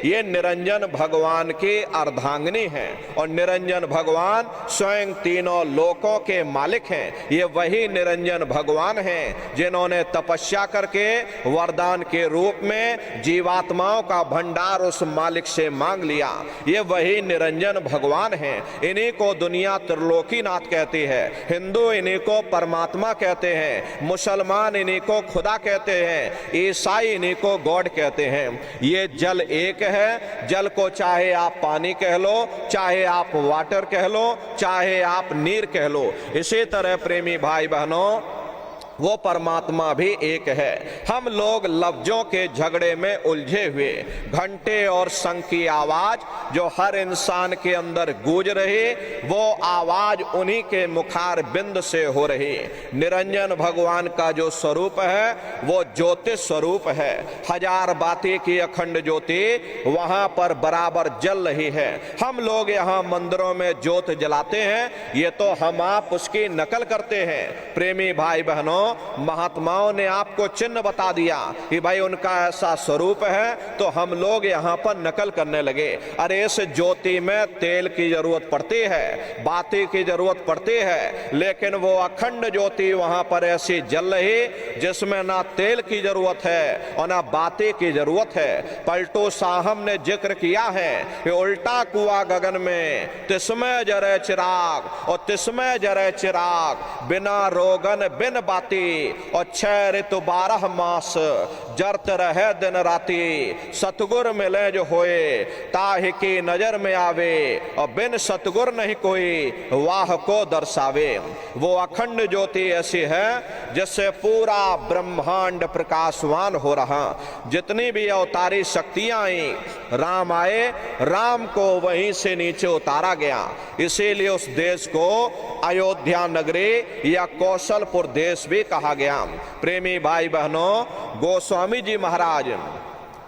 ये निरंजन भगवान की अर्धांगिनी है और निरंजन भगवान स्वयं तीनों लोकों के मालिक हैं। ये वही निरंजन भगवान हैं जिन्होंने तपस्या करके वरदान के रूप में जीवात्माओं का भंडार उस मालिक से मांग लिया। ये वही निरंजन भगवान हैं। इन्हीं को दुनिया त्रिलोकीनाथ कहती है, हिंदू इन्हीं को परमात्मा कहते हैं, मुसलमान इन्हीं को खुदा कहते हैं, ईसाई इन्हीं को गॉड कहते हैं। ये जल एक है। जल को चाहे आप पानी कह लो, चाहे आप वाटर कह लो, चाहे आप नीर कह लो, इसी तरह प्रेमी भाई बहनों वो परमात्मा भी एक है। हम लोग लफ्जों के झगड़े में उलझे हुए, घंटे और शंख की आवाज जो हर इंसान के अंदर गूंज रही वो आवाज उन्हीं के मुखार बिंद से हो रही। निरंजन भगवान का जो स्वरूप है वो ज्योति स्वरूप है। हजार बाती की अखंड ज्योति वहां पर बराबर जल रही है। हम लोग यहाँ मंदिरों में ज्योत जलाते हैं, ये तो हम आप उसकी नकल करते हैं। प्रेमी भाई बहनों, महात्माओं ने आपको चिन्ह बता दिया कि भाई उनका ऐसा स्वरूप है, तो हम लोग यहाँ पर नकल करने लगे। अरे इस ज्योति में तेल की जरूरत पड़ती है, बाती की जरूरत पड़ती है, लेकिन वो अखंड ज्योति वहां पर ऐसी जल रही जिसमें ना तेल की जरूरत है और ना बाती की जरूरत है। पलटू साहब ने जिक्र किया है कि उल्टा कुआ गगन में तिसमें जरे चिराग और तिसमें जरे चिराग, बिना रोगन बिन बाती और 6 ऋतु 12 मास जरत रहे दिन राती। सतगुर मिले जो होए ताहि की नजर में आवे और बिन सतगुर नहीं कोई वाह को दर्शावे। वो अखंड ज्योति ऐसी है जिससे पूरा ब्रह्मांड प्रकाशवान हो रहा। जितनी भी अवतारी शक्तियां आई, राम आए, राम को वहीं से नीचे उतारा गया। इसीलिए उस देश को अयोध्या नगरी या कौशलपुर देश भी कहा गया। प्रेमी भाई बहनों, गोस्वामी जी महाराज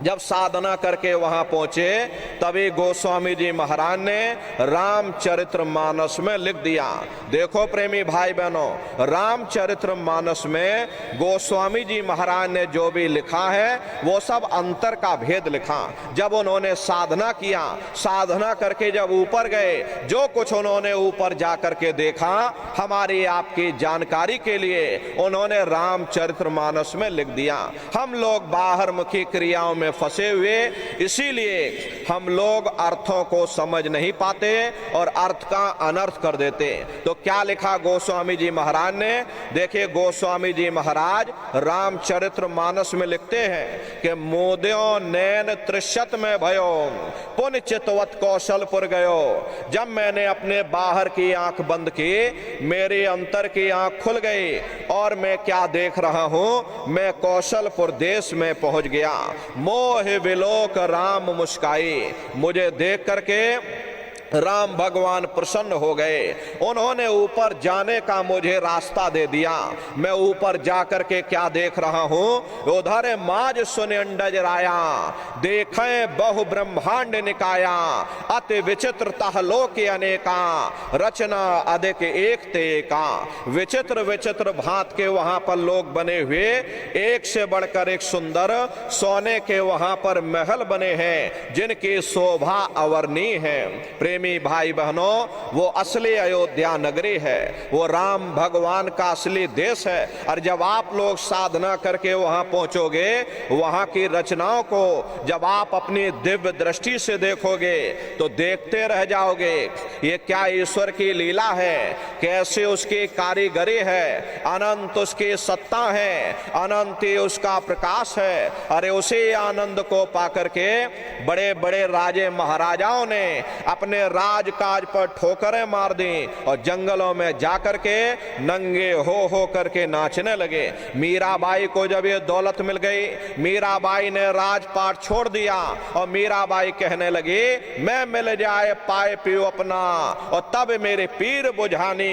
जब साधना करके वहां पहुंचे तभी गोस्वामी जी महाराज ने रामचरितमानस में लिख दिया। देखो प्रेमी भाई बहनों, रामचरितमानस में गोस्वामी जी महाराज ने जो भी लिखा है वो सब अंतर का भेद लिखा। जब उन्होंने साधना किया, साधना करके जब ऊपर गए, जो कुछ उन्होंने ऊपर जा करके देखा, हमारी आपकी जानकारी के लिए उन्होंने रामचरितमानस में लिख दिया। हम लोग बाहर मुखी क्रियाओं में फंसे हुए, इसीलिए हम लोग अर्थों को समझ नहीं पाते और अर्थ का अनर्थ कर देते। तो क्या लिखा गोस्वामी जी महाराज ने? देखिए, गोस्वामी जी महाराज रामचरितमानस में लिखते हैं कि मोदयो नैन त्रिशत में भयो पुण्य चितवत कौशलपुर गयो। जब मैंने अपने बाहर की आंख बंद की, मेरी अंतर की आंख खुल गई और मैं क्या देख रहा हूं, मैं कौशलपुर देश में पहुंच गया। मोह विलोक राम मुस्काई। मुझे देख करके राम भगवान प्रसन्न हो गए। उन्होंने ऊपर जाने का मुझे रास्ता दे दिया। मैं ऊपर जाकर के क्या देख रहा हूं, उधर माज सुन अंडज राया, देखे बहु ब्रह्मांड निकाया, अति विचित्र तहलोक अनेका, रचना अधिक एक ते का। विचित्र विचित्र भांत के वहां पर लोग बने हुए, एक से बढ़कर एक सुंदर सोने के वहां पर महल बने हैं, जिनकी शोभा अवर्णीय है। प्रेमी भाई बहनों, वो असली अयोध्या नगरी है, वो राम भगवान का असली देश है। और जब आप लोग साधना करके वहां पहुंचोगे, वहां की रचनाओं को जब आप अपनी दिव्य दृष्टि से देखोगे तो देखते रह जाओगे। ये क्या ईश्वर की लीला है, कैसे उसकी कारीगरी है, अनंत उसकी सत्ता है, अनंत ही उसका प्रकाश है। अरे उसी आनंद को पाकर के बड़े बड़े राजे महाराजाओं ने अपने राजकाज पर ठोकरें मार दी और जंगलों में जाकर के नंगे हो करके नाचने लगे। मीराबाई को जब ये दौलत मिल गई, मीराबाई ने राजपाट छोड़ दिया और मीराबाई कहने लगी, मैं मिल जाए पाए पियो अपना और तब मेरे पीर बुझानी,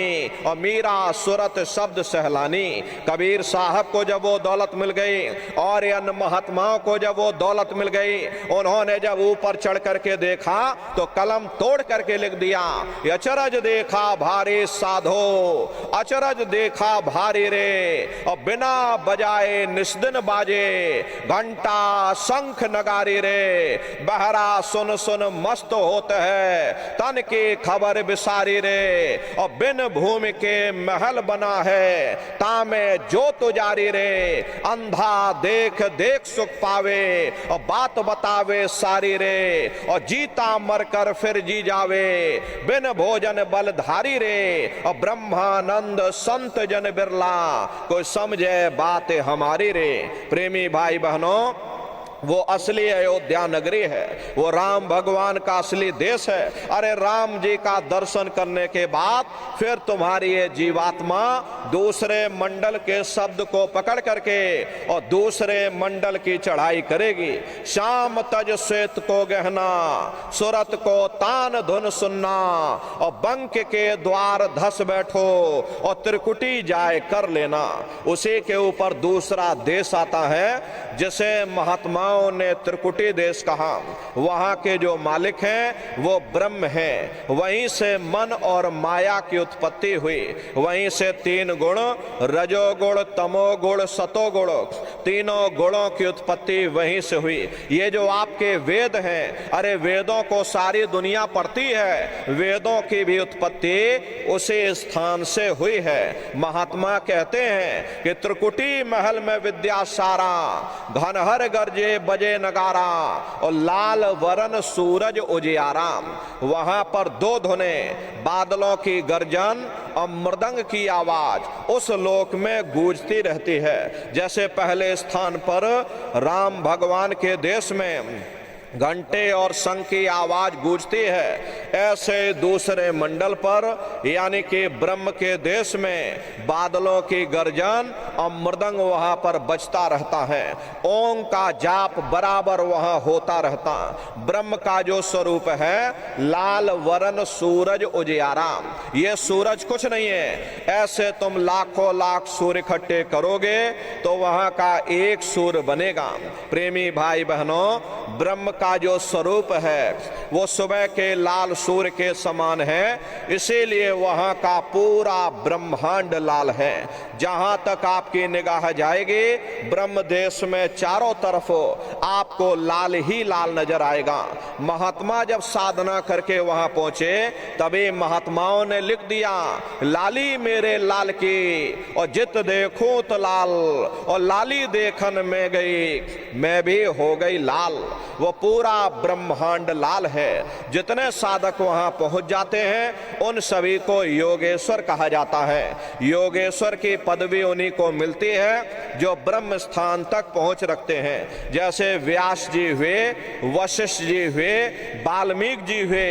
और मीरा सूरत शब्द सहलानी। कबीर साहब को जब वो दौलत मिल गई और अन्य महात्माओं को जब वो दौलत मिल गई, उन्होंने जब ऊपर चढ़ करके देखा तो कलम तोड़ करके लिख दिया, अचरज देखा भारी साधो, अचरज देखा भारी रे, और बिना बजाए निस्दिन बाजे, घंटा शंख नगारी रे, बहरा सुन सुन मस्त होते है, तन की खबर बिसारी रे, और बिन भूमि के महल बना है, तामे जो तुजारी रे, अंधा देख देख सुख पावे और बात बतावे सारी रे, और जीता मरकर फिर जी जावे, बिन भोजन बलधारी रे, और ब्रह्मानंद संत जन बिरला, कोई समझे बात हमारी रे। प्रेमी भाई बहनों, वो असली अयोध्या नगरी है, वो राम भगवान का असली देश है। अरे राम जी का दर्शन करने के बाद फिर तुम्हारी ये जीवात्मा दूसरे मंडल के शब्द को पकड़ करके और दूसरे मंडल की चढ़ाई करेगी। शाम तज श्वेत को गहना, सुरत को तान धुन सुनना, और बंक के द्वार धस बैठो और त्रिकुटी जाए कर लेना। उसी के ऊपर दूसरा देश आता है जिसे महात्माओं ने त्रिकुटी देश कहा। वहां के जो मालिक हैं वो ब्रह्म हैं, वहीं से मन और माया की उत्पत्ति हुई, वहीं से तीन गुण रजोगुण तमोगुण सतोगुण, तीनों गुणों की उत्पत्ति वहीं से हुई। ये जो आपके वेद हैं, अरे वेदों को सारी दुनिया पढ़ती है, वेदों की भी उत्पत्ति उसी स्थान से हुई है। महात्मा कहते हैं कि त्रिकुटी महल में विद्या सारा, घनहर गरजे बजे नगारा, और लाल वरन सूरज उजियारा। वहां पर दो धुने, बादलों की गर्जन और मृदंग की आवाज उस लोक में गूंजती रहती है। जैसे पहले स्थान पर राम भगवान के देश में घंटे और शंख की आवाज गूंजती है, ऐसे दूसरे मंडल पर यानी कि ब्रह्म के देश में बादलों की गर्जन और मृदंग वहां पर बजता रहता है। ओम का जाप बराबर वहां होता रहता। ब्रह्म का जो स्वरूप है लाल वरण सूरज उजियारा। ये सूरज कुछ नहीं है, ऐसे तुम लाखों लाख सूर्य इकट्ठे करोगे तो वहां का एक सूर्य बनेगा। प्रेमी भाई बहनों, ब्रह्म का जो स्वरूप है वो सुबह के लाल सूर्य के समान है, इसीलिए वहां का पूरा ब्रह्मांड लाल है। जहां तक आपकी निगाह जाएगी ब्रह्म देश में चारों तरफ आपको लाल ही लाल नजर आएगा। महात्मा जब साधना करके वहां पहुंचे तभी महात्माओं ने लिख दिया, लाली मेरे लाल की और जित देखूं तो लाल, और लाली देखन में गई मैं भी हो गई लाल। वो पूरा ब्रह्मांड लाल है। जितने साधक वहां पहुंच जाते हैं उन सभी को योगेश्वर कहा जाता है। योगेश्वर की पदवी उन्हीं को मिलती है जो ब्रह्म स्थान तक पहुंच रखते हैं। जैसे व्यास जी हुए, वशिष्ठ जी हुए, वाल्मीकि जी हुए,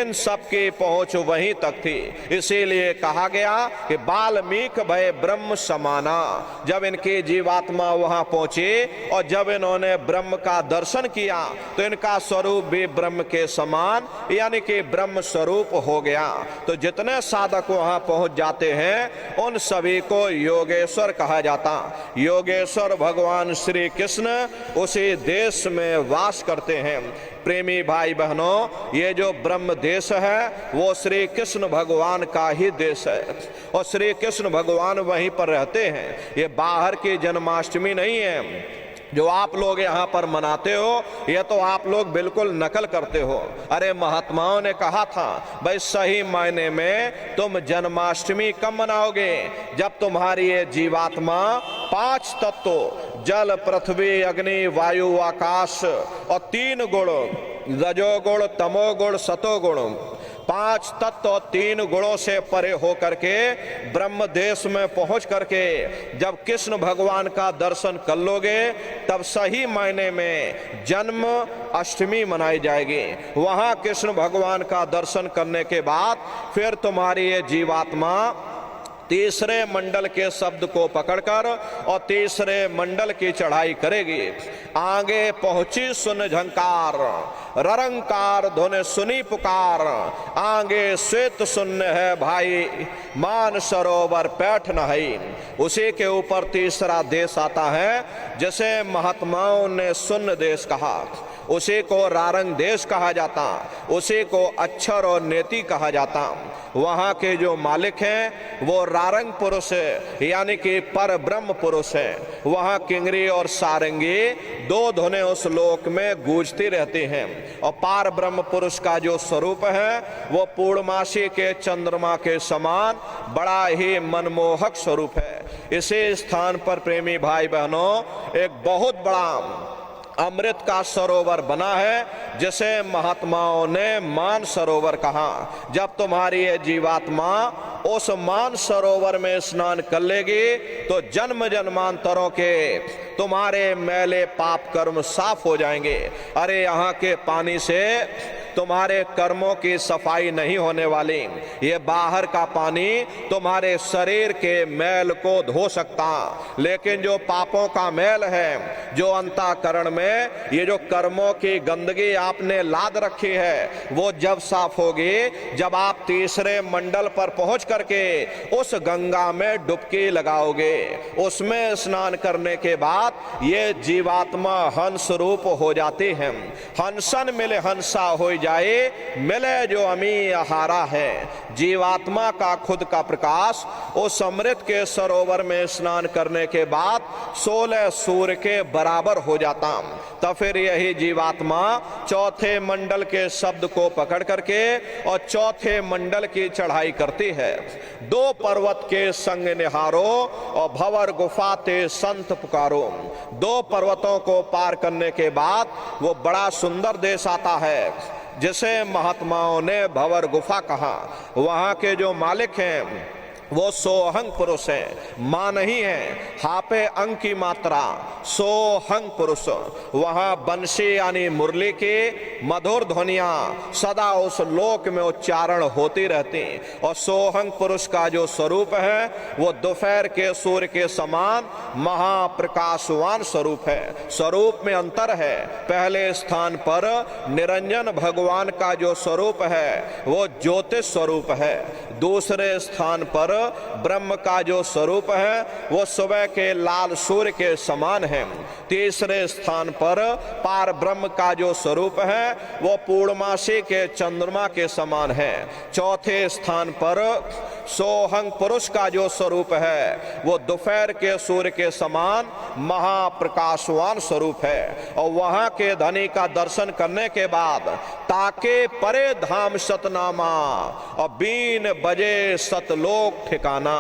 इन सब की पहुंच वहीं तक थी। इसीलिए कहा गया कि वाल्मीकि भय ब्रह्म समाना। जब इनकी जीवात्मा वहां पहुंची और जब इन्होंने ब्रह्म का दर्शन किया तो इनका स्वरूप भी ब्रह्म के समान यानी कि ही ब्रह्म स्वरूप हो गया। तो जितने साधक वहां पहुंच जाते हैं उन सभी को योगेश्वर कहा जाता। योगेश्वर भगवान श्री कृष्ण उसी देश में वास करते हैं। प्रेमी भाई बहनों, ये जो ब्रह्म देश है वो श्री कृष्ण भगवान का ही देश है और श्री कृष्ण भगवान वहीं पर रहते हैं। ये बाहर की जन्माष्टमी नहीं है जो आप लोग यहाँ पर मनाते हो, ये तो आप लोग बिल्कुल नकल करते हो। अरे महात्माओं ने कहा था भाई सही मायने में तुम जन्माष्टमी कब मनाओगे? जब तुम्हारी ये जीवात्मा 5 तत्व जल पृथ्वी अग्नि वायु आकाश और 3 गुण रजोगुण तमोगुण सतोगुण 5 तत्व और 3 गुणों से परे होकर के ब्रह्म देश में पहुंच करके जब कृष्ण भगवान का दर्शन कर लोगे तब सही मायने में जन्म अष्टमी मनाई जाएगी। वहां कृष्ण भगवान का दर्शन करने के बाद फिर तुम्हारी ये जीवात्मा तीसरे मंडल के शब्द को पकड़कर और तीसरे मंडल की चढ़ाई करेगी। आगे पहुंची सुन झंकार ररंकार धुन सुनी पुकार, आगे श्वेत शून्य है भाई मान सरोवर पैठ नहीं। उसी के ऊपर तीसरा देश आता है जिसे महात्माओं ने शून्य देश कहा, उसी को रारंग देश कहा जाता, उसी को अक्षर और नेति कहा जाता। वहाँ के जो मालिक हैं वो रारंग पुरुष है यानी कि पर ब्रह्म पुरुष है। वहाँ किंगरी और सारंगी 2 धुनें उस लोक में गूंजती रहती हैं और पार ब्रह्म पुरुष का जो स्वरूप है वो पूर्णमासी के चंद्रमा के समान बड़ा ही मनमोहक स्वरूप है। इसी स्थान पर प्रेमी भाई बहनों एक बहुत बड़ा अमृत का सरोवर बना है जिसे महात्माओं ने मान सरोवर कहा। जब तुम्हारी ये जीवात्मा उस मान सरोवर में स्नान कर लेगी तो जन्म जन्मांतरों के तुम्हारे मैले पाप कर्म साफ हो जाएंगे। अरे यहाँ के पानी से तुम्हारे कर्मों की सफाई नहीं होने वाली, ये बाहर का पानी तुम्हारे शरीर के मैल को धो सकता, लेकिन जो पापों का मैल है, जो अंतःकरण में ये जो कर्मों की गंदगी आपने लाद रखी है, वो जब साफ होगी जब आप तीसरे मंडल पर पहुंच करके उस गंगा में डुबकी लगाओगे। उसमें स्नान करने के बाद ये जीवात्मा हंस रूप हो जाती है। हंसन मिले हंसा हो जाए मिले जो अमी आहारा है। जीवात्मा का खुद का प्रकाश उस अमृत के सरोवर में स्नान करने के बाद 16 सूर्य के बराबर हो जाता। तब फिर यही जीवात्मा चौथे मंडल के शब्द को पकड़ करके और चौथे मंडल की चढ़ाई करती है। 2 पर्वत के संग निहारो और भंवर गुफा ते संत पुकारो। 2 पर्वतों को पार करने के बाद वो बड़ा सुंदर देश आता है जिसे महात्माओं ने भंवर गुफा कहा। वहां के जो मालिक हैं वो सोहंग पुरुष है, मां नहीं है। हापे अंग की मात्रा सोहंग पुरुष। वहां बंशी यानी मुरली की मधुर ध्वनियां सदा उस लोक में उच्चारण होती रहती और सोहंग पुरुष का जो स्वरूप है वो दोपहर के सूर्य के समान महाप्रकाशवान स्वरूप है। स्वरूप में अंतर है। पहले स्थान पर निरंजन भगवान का जो स्वरूप है वो ज्योतिष स्वरूप है। दूसरे स्थान पर ब्रह्म का जो स्वरूप है वो सुबह के लाल सूर्य के समान है। तीसरे स्थान पर पार ब्रह्म का जो स्वरूप है वो पूर्णमासी के चंद्रमा के समान है। चौथे स्थान पर सोहंग पुरुष का जो स्वरूप है वो दोपहर के सूर्य के समान महाप्रकाशवान स्वरूप है। और वहां के धनी का दर्शन करने के बाद ताके परे धाम सतनामा और बीन बजे सतलोक ठिकाना।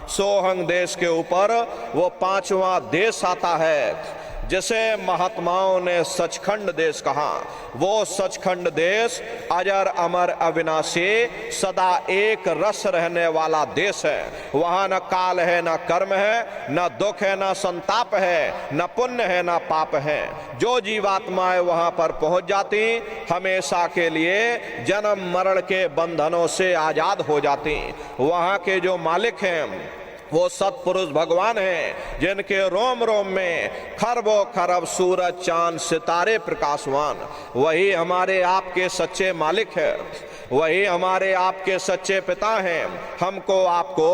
सोहंग देश के ऊपर वो 5वां देश आता है जिसे महात्माओं ने सचखंड देश कहा। वो सचखंड देश अजर अमर अविनाशी सदा एक रस रहने वाला देश है। वहां न काल है, न कर्म है, न दुख है, न संताप है, न पुण्य है, न पाप है। जो जीवात्माएं वहां पर पहुंच जाती हमेशा के लिए जन्म मरण के बंधनों से आजाद हो जाती। वहां के जो मालिक हैं वो सत्पुरुष भगवान हैं जिनके रोम रोम में खरबों खरब सूरज चांद सितारे प्रकाशवान। वही हमारे आपके सच्चे मालिक है। वही हमारे आपके सच्चे पिता हैं। हमको आपको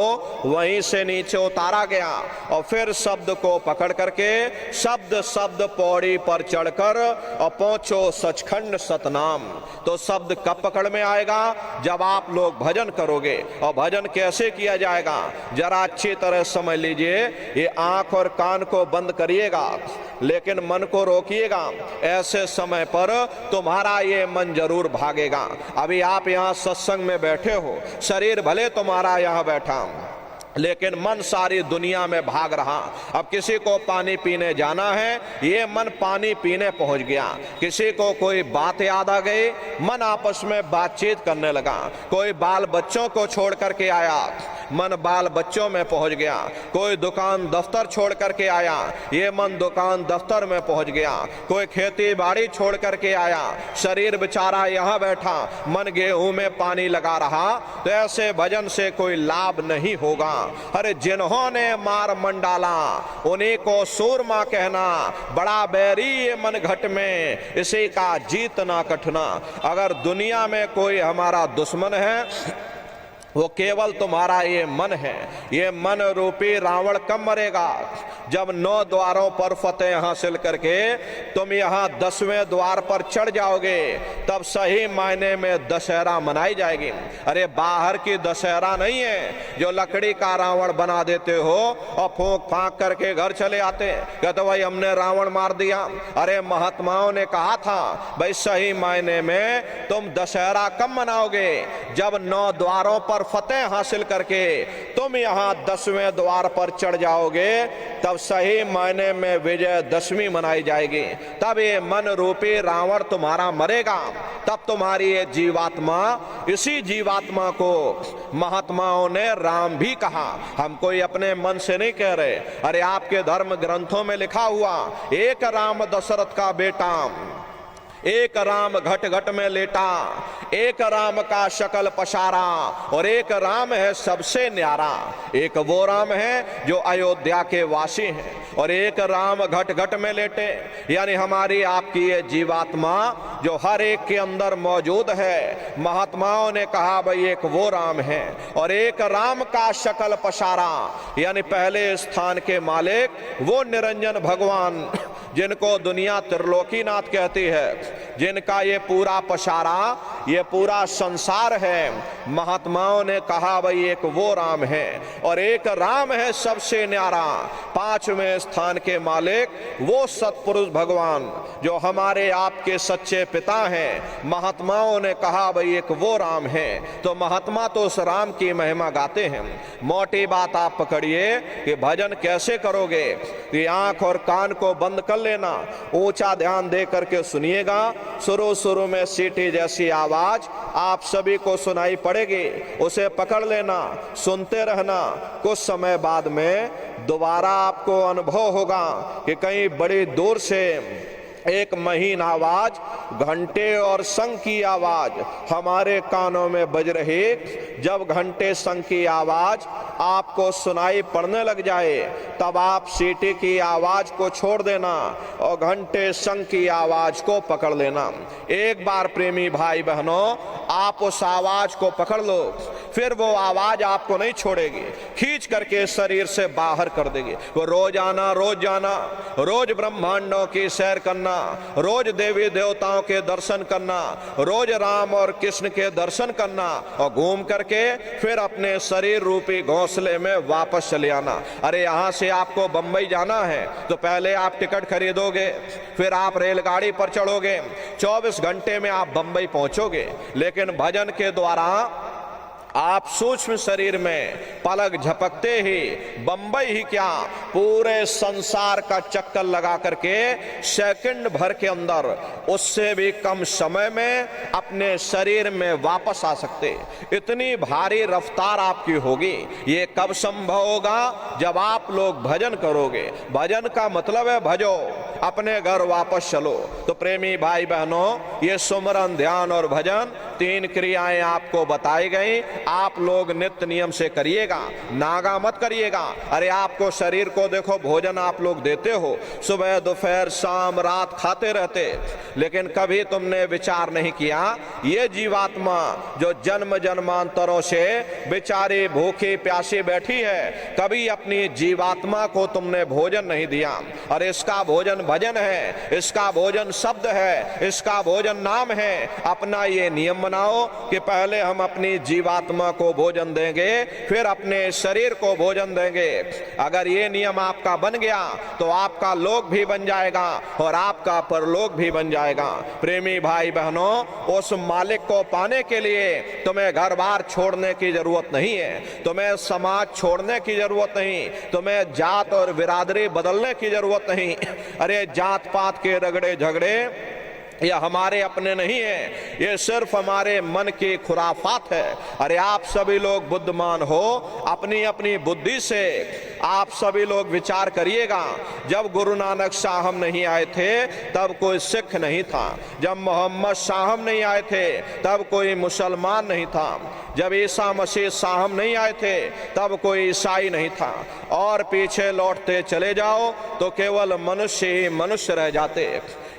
वहीं से नीचे उतारा गया और फिर शब्द को पकड़ करके शब्द शब्द पौड़ी पर चढ़कर और पहुंचो सचखंड सतनाम। तो शब्द कब पकड़ में आएगा? जब आप लोग भजन करोगे। और भजन कैसे किया जाएगा जरा अच्छी तरह समझ लीजिए। ये आंख और कान को बंद करिएगा लेकिन मन को रोकिएगा। ऐसे समय पर तुम्हारा ये मन जरूर भागेगा। अभी आप यहाँ सत्संग में बैठे हो, शरीर भले तुम्हारा यहाँ बैठा लेकिन मन सारी दुनिया में भाग रहा। अब किसी को पानी पीने जाना है, ये मन पानी पीने पहुंच गया। किसी को कोई बात याद आ गई, मन आपस में बातचीत करने लगा। कोई बाल बच्चों को छोड़ करके आया, मन बाल बच्चों में पहुंच गया। कोई दुकान दफ्तर छोड़ करके आया, ये मन दुकान दफ्तर में पहुंच गया। कोई खेती बाड़ी छोड़ करके आया, शरीर बेचारा यहाँ बैठा, मन गेहूं में पानी लगा रहा। तो ऐसे भजन से कोई लाभ नहीं होगा। अरे जिन्होंने मार मन डाला उन्हीं को सूरमा कहना, बड़ा बैरी ये मन घट में इसी का जीतना कठिना। अगर दुनिया में कोई हमारा दुश्मन है वो केवल तुम्हारा ये मन है। ये मन रूपी रावण कब मरेगा? जब 9 द्वारों पर फतेह हासिल करके तुम यहाँ 10वें द्वार पर चढ़ जाओगे, तब सही मायने में दशहरा मनाई जाएगी। अरे बाहर की दशहरा नहीं है जो लकड़ी का रावण बना देते हो और फूंक फांक करके घर चले आते कहते भाई हमने रावण मार दिया। अरे महात्माओं ने कहा था भाई सही मायने में तुम दशहरा कब मनाओगे? जब 9 द्वारों पर फतेह हासिल करके तुम यहाँ 10वें द्वार पर चढ़ जाओगे, तब सही मायने में विजयदशमी मनाई जाएगी। तब ये मन रूपी रावण तुम्हारा मरेगा। तब तुम्हारी ये जीवात्मा, इसी जीवात्मा को महात्माओं ने राम भी कहा। हम कोई अपने मन से नहीं कह रहे। अरे आपके धर्म ग्रंथों में लिखा हुआ, एक राम दशरथ का बेटा, एक राम घट घट में लेटा, एक राम का शकल पसारा, और एक राम है सबसे न्यारा। एक वो राम है जो अयोध्या के वासी हैं, और एक राम घट घट में लेटे, यानी हमारी आपकी ये जीवात्मा जो हर एक के अंदर मौजूद है। महात्माओं ने कहा भाई एक वो राम है, और एक राम का शकल पसारा, यानी पहले स्थान के मालिक वो निरंजन भगवान जिनको दुनिया त्रिलोकीनाथ कहती है, जिनका ये पूरा पसारा, ये पूरा संसार है। महात्माओं ने कहा भाई एक वो राम है, और एक राम है सबसे न्यारा, 5वें स्थान के मालिक वो सतपुरुष भगवान जो हमारे आपके सच्चे पिता हैं। महात्माओं ने कहा भाई एक वो राम है। तो महात्मा तो उस राम की महिमा गाते हैं। मोटी बात आप पकड़िए कि भजन कैसे करोगे। कि आंख और कान को बंद कर लेना, ऊंचा ध्यान दे करके सुनिएगा। शुरू में सीटी जैसी आवाज आप सभी को सुनाई पड़ेगी, उसे पकड़ लेना, सुनते रहना। कुछ समय बाद में दोबारा आपको अनुभव होगा कि कहीं बड़ी दूर से एक महीन आवाज, घंटे और शंख की आवाज हमारे कानों में बज रही। जब घंटे शंख की आवाज आपको सुनाई पड़ने लग जाए, तब आप सीटी की आवाज को छोड़ देना और घंटे शंख की आवाज को पकड़ लेना। एक बार प्रेमी भाई बहनों आप उस आवाज को पकड़ लो, फिर वो आवाज आपको नहीं छोड़ेगी, खींच करके शरीर से बाहर कर देगी। वो रोज आना, रोज जाना, रोज ब्रह्मांडों की सैर करना, रोज देवी देवताओं के दर्शन करना, रोज राम और कृष्ण के दर्शन करना, और घूम करके फिर अपने शरीर रूपी घोंसले में वापस चले आना। अरे यहाँ से आपको बंबई जाना है तो पहले आप टिकट खरीदोगे, फिर आप रेलगाड़ी पर चढ़ोगे, 24 घंटे में आप बंबई पहुंचोगे। लेकिन भजन के द्वारा आप सूक्ष्म शरीर में पलक झपकते ही बंबई ही क्या पूरे संसार का चक्कर लगा करके सेकंड भर के अंदर, उससे भी कम समय में अपने शरीर में वापस आ सकते। इतनी भारी रफ्तार आपकी होगी। ये कब संभव होगा? जब आप लोग भजन करोगे। भजन का मतलब है भजो, अपने घर वापस चलो। तो प्रेमी भाई बहनों, ये सुमरन, ध्यान और भजन 3 क्रियाएं आपको बताई गई, आप लोग नित्य नियम से करिएगा, नागा मत करिएगा। अरे आपको शरीर को देखो, भोजन आप लोग देते हो, सुबह दोपहर शाम रात खाते रहते, लेकिन कभी तुमने विचार नहीं किया ये जीवात्मा जो जन्म जन्मांतरों से बेचारी भूखी प्यासी बैठी है, कभी अपनी जीवात्मा को तुमने भोजन नहीं दिया। और इसका भोजन भजन है, इसका भोजन शब्द है, इसका भोजन नाम है। अपना ये नियम बनाओ कि पहले हम अपनी जीवात्मा को भोजन देंगे, फिर अपने शरीर को भोजन देंगे। अगर ये नियम आपका बन गया तो आपका लोक भी बन जाएगा और आपका परलोक भी बन जाएगा। प्रेमी भाई बहनों, उस मालिक को पाने के लिए तुम्हें घर बार छोड़ने की जरूरत नहीं है, तुम्हें समाज छोड़ने की जरूरत नहीं, तुम्हें जात और बिरादरी बदलने की जरूरत नहीं। अरे जात पात के रगड़े झगड़े ये हमारे अपने नहीं है, ये सिर्फ हमारे मन की खुराफात है। अरे आप सभी लोग बुद्धिमान हो, अपनी अपनी बुद्धि से आप सभी लोग विचार करिएगा। जब गुरु नानक साहब नहीं आए थे तब कोई सिख नहीं था, जब मोहम्मद साहब नहीं आए थे तब कोई मुसलमान नहीं था, जब ईसा मसीह साहब नहीं आए थे तब कोई ईसाई नहीं था। और पीछे लौटते चले जाओ तो केवल मनुष्य ही मनुष्य रह जाते।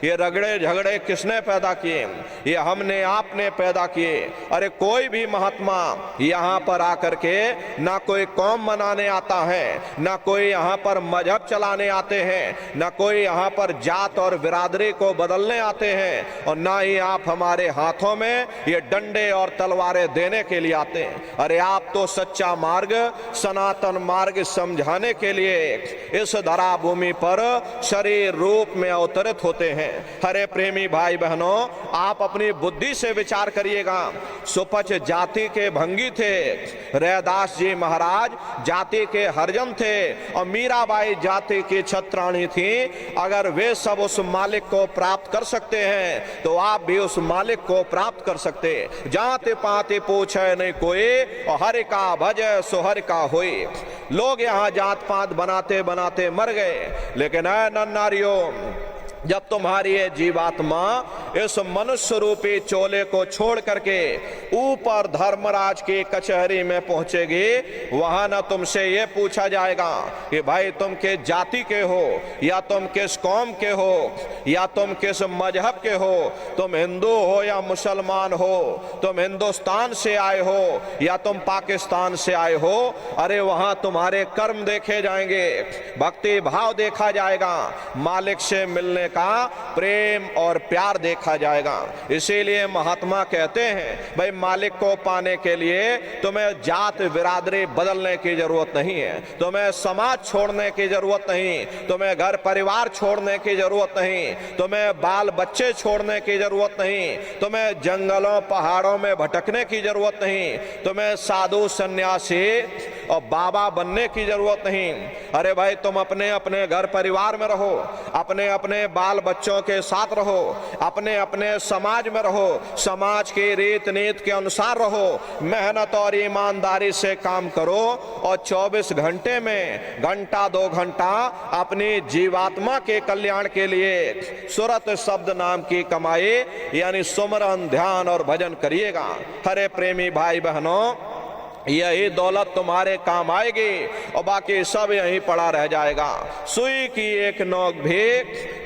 ये रगड़े झगड़े किसने पैदा किए? ये हमने आपने पैदा किए। अरे कोई भी महात्मा यहाँ पर आकर के ना कोई कौम मनाने आता है, ना कोई यहाँ पर मजहब चलाने आते हैं, ना कोई यहाँ पर जात और बिरादरी को बदलने आते हैं, और ना ही आप हमारे हाथों में ये डंडे और तलवारें देने के लिए आते हैं। अरे आप तो सच्चा मार्ग, सनातन मार्ग समझाने के लिए इस धरा भूमि पर शरीर रूप में अवतरित होते हैं। हरे प्रेमी भाई बहनों, आप अपनी बुद्धि से विचार करिएगा। सुपच जाति के भंगी थे, रैदास जी महाराज जाति के हरजन थे, और मीराबाई जाति की छत्राणी थी। अगर वे सब उस मालिक को प्राप्त कर सकते हैं तो आप भी उस मालिक को प्राप्त कर सकते। जाति पाति पूछे नहीं कोई, और हरि का भजय सो हरि का होई। लोग यहाँ जात पात बनाते बनाते मर गए, लेकिन ऐ नन्नारियों, जब तुम्हारी ये जीवात्मा इस मनुष्य रूपी चोले को छोड़ करके ऊपर धर्मराज की कचहरी में पहुंचेगी, वहां न तुमसे ये पूछा जाएगा कि भाई तुम किस जाति के हो, या तुम किस कौम के हो, या तुम किस मजहब के हो, तुम हिंदू हो या मुसलमान हो, तुम हिंदुस्तान से आए हो या तुम पाकिस्तान से आए हो। अरे वहां तुम्हारे कर्म देखे जाएंगे, भक्ति भाव देखा जाएगा, मालिक से मिलने का प्रेम और प्यार देखा जाएगा। इसीलिए महात्मा कहते हैं भाई मालिक को पाने के लिए तुम्हें जात बिरादरी बदलने की जरूरत नहीं है, तुम्हें समाज छोड़ने की जरूरत नहीं, तुम्हें घर परिवार छोड़ने की जरूरत नहीं, तुम्हें बाल बच्चे छोड़ने की जरूरत नहीं, तुम्हें जंगलों पहाड़ों में भटकने की जरूरत नहीं, तुम्हें साधु सन्यासी और बाबा बनने की जरूरत नहीं। अरे भाई तुम अपने अपने घर परिवार में रहो, अपने अपने बाल बच्चों के साथ रहो, अपने अपने समाज में रहो, समाज की रीत नीति के अनुसार रहो, मेहनत और ईमानदारी से काम करो, और 24 घंटे में घंटा 2 घंटा अपनी जीवात्मा के कल्याण के लिए सुरत शब्द नाम की कमाई यानी सुमरन ध्यान और भजन करिएगा। हरे प्रेमी भाई बहनों, यही दौलत तुम्हारे काम आएगी और बाकी सब यहीं पड़ा रह जाएगा। सुई की एक नोक भी